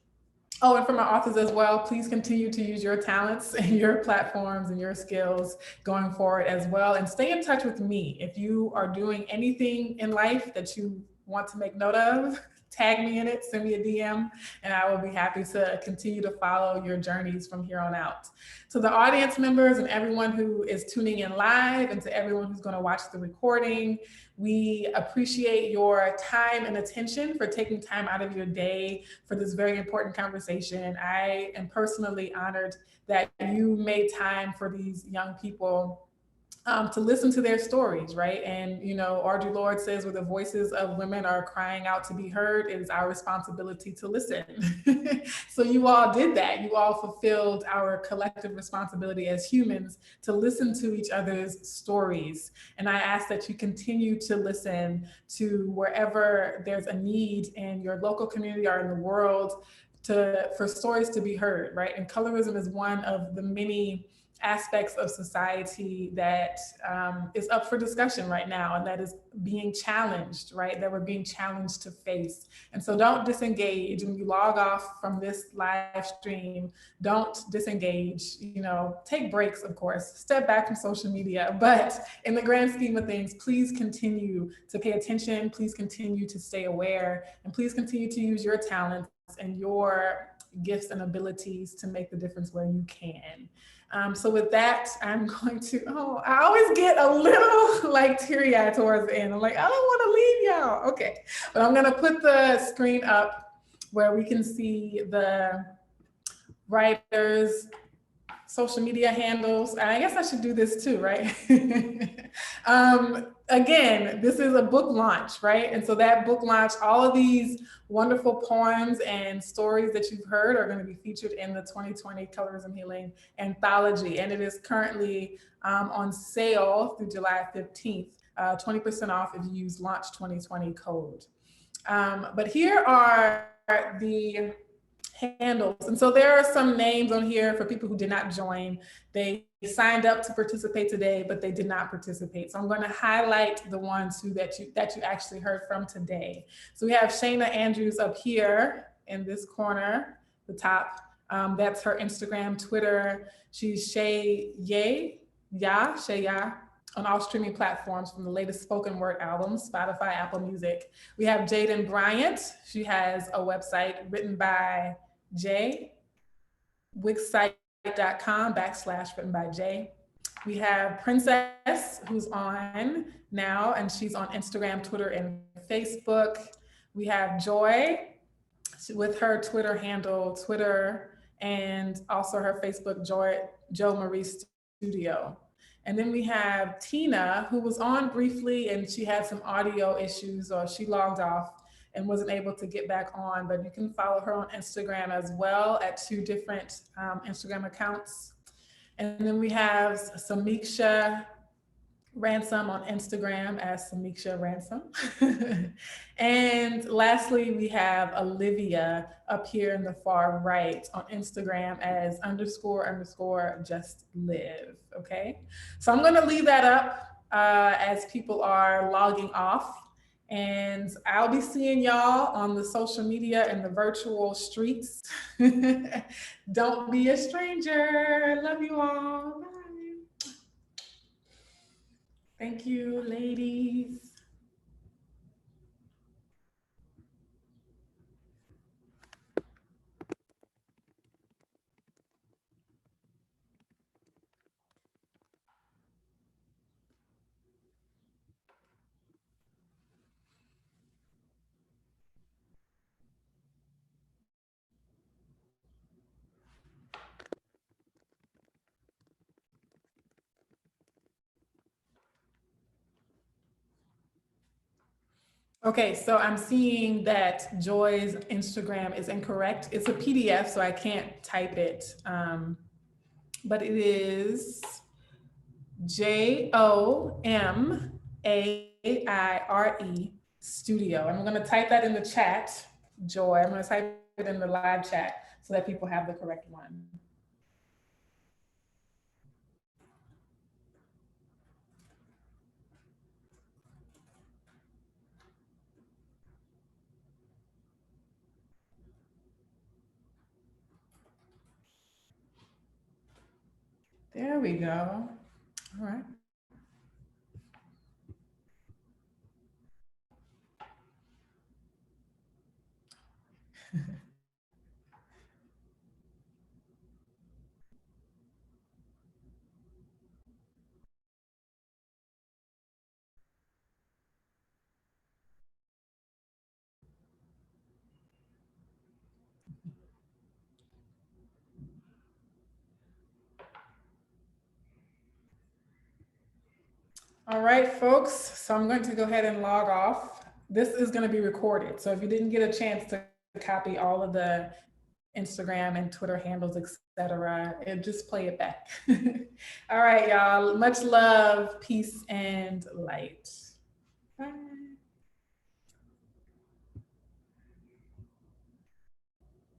oh, and for my authors as well, please continue to use your talents and your platforms and your skills going forward as well. And stay in touch with me. If you are doing anything in life that you want to make note of, tag me in it, send me a DM, and I will be happy to continue to follow your journeys from here on out. To the audience members and everyone who is tuning in live, and to everyone who's going to watch the recording, we appreciate your time and attention for taking time out of your day for this very important conversation. I am personally honored that you made time for these young people to listen to their stories, right? And, Audre Lorde says, where the voices of women are crying out to be heard, it is our responsibility to listen. So you all did that. You all fulfilled our collective responsibility as humans to listen to each other's stories. And I ask that you continue to listen to wherever there's a need in your local community or in the world for stories to be heard, right? And colorism is one of the many aspects of society that is up for discussion right now, and that is being challenged, right? That we're being challenged to face. And so don't disengage. When you log off from this live stream, don't disengage, take breaks, of course, step back from social media. But in the grand scheme of things, please continue to pay attention, please continue to stay aware, and please continue to use your talents and your gifts and abilities to make the difference where you can. So with that, I'm going to, I always get a little like teary-eyed towards the end. I'm like, I don't want to leave y'all. Okay, but I'm gonna put the screen up where we can see the writers' social media handles. And I guess I should do this too, right? again, this is a book launch, right? And so that book launch, all of these wonderful poems and stories that you've heard are going to be featured in the 2020 Colorism Healing Anthology. And it is currently on sale through July 15th, 20% off if you use Launch 2020 code. But here are the handles. And so there are some names on here for people who did not join. They signed up to participate today, but they did not participate. So I'm going to highlight the ones that you actually heard from today. So we have Shayna Andrews up here in this corner, the top. That's her Instagram, Twitter. She's Shay Ya on all streaming platforms from the latest spoken word album, Spotify, Apple Music. We have Jaden Bryant. She has a website written by Jay, wixsite.com/written by Jay. We have Princess, who's on now, and she's on Instagram, Twitter, and Facebook. We have Joy with her Twitter handle, Twitter, and also her Facebook, Jo Marie Studio. And then we have Tina, who was on briefly, and she had some audio issues, or she logged off and wasn't able to get back on, but you can follow her on Instagram as well at 2 different Instagram accounts. And then we have Samiksha Ransom on Instagram as Samiksha Ransom. And lastly, we have Olivia up here in the far right on Instagram as __just live, okay? So I'm gonna leave that up as people are logging off. And I'll be seeing y'all on the social media and the virtual streets. Don't be a stranger. Love you all. Bye. Thank you, ladies. Okay, so I'm seeing that Joy's Instagram is incorrect. It's a PDF, so I can't type it, but it is JOMAIRE Studio. I'm gonna type that in the chat, Joy. I'm gonna type it in the live chat so that people have the correct one. There we go. All right. All right, folks, so I'm going to go ahead and log off. This is going to be recorded. So if you didn't get a chance to copy all of the Instagram and Twitter handles, etc., just play it back. All right, y'all, much love, peace, and light. Bye.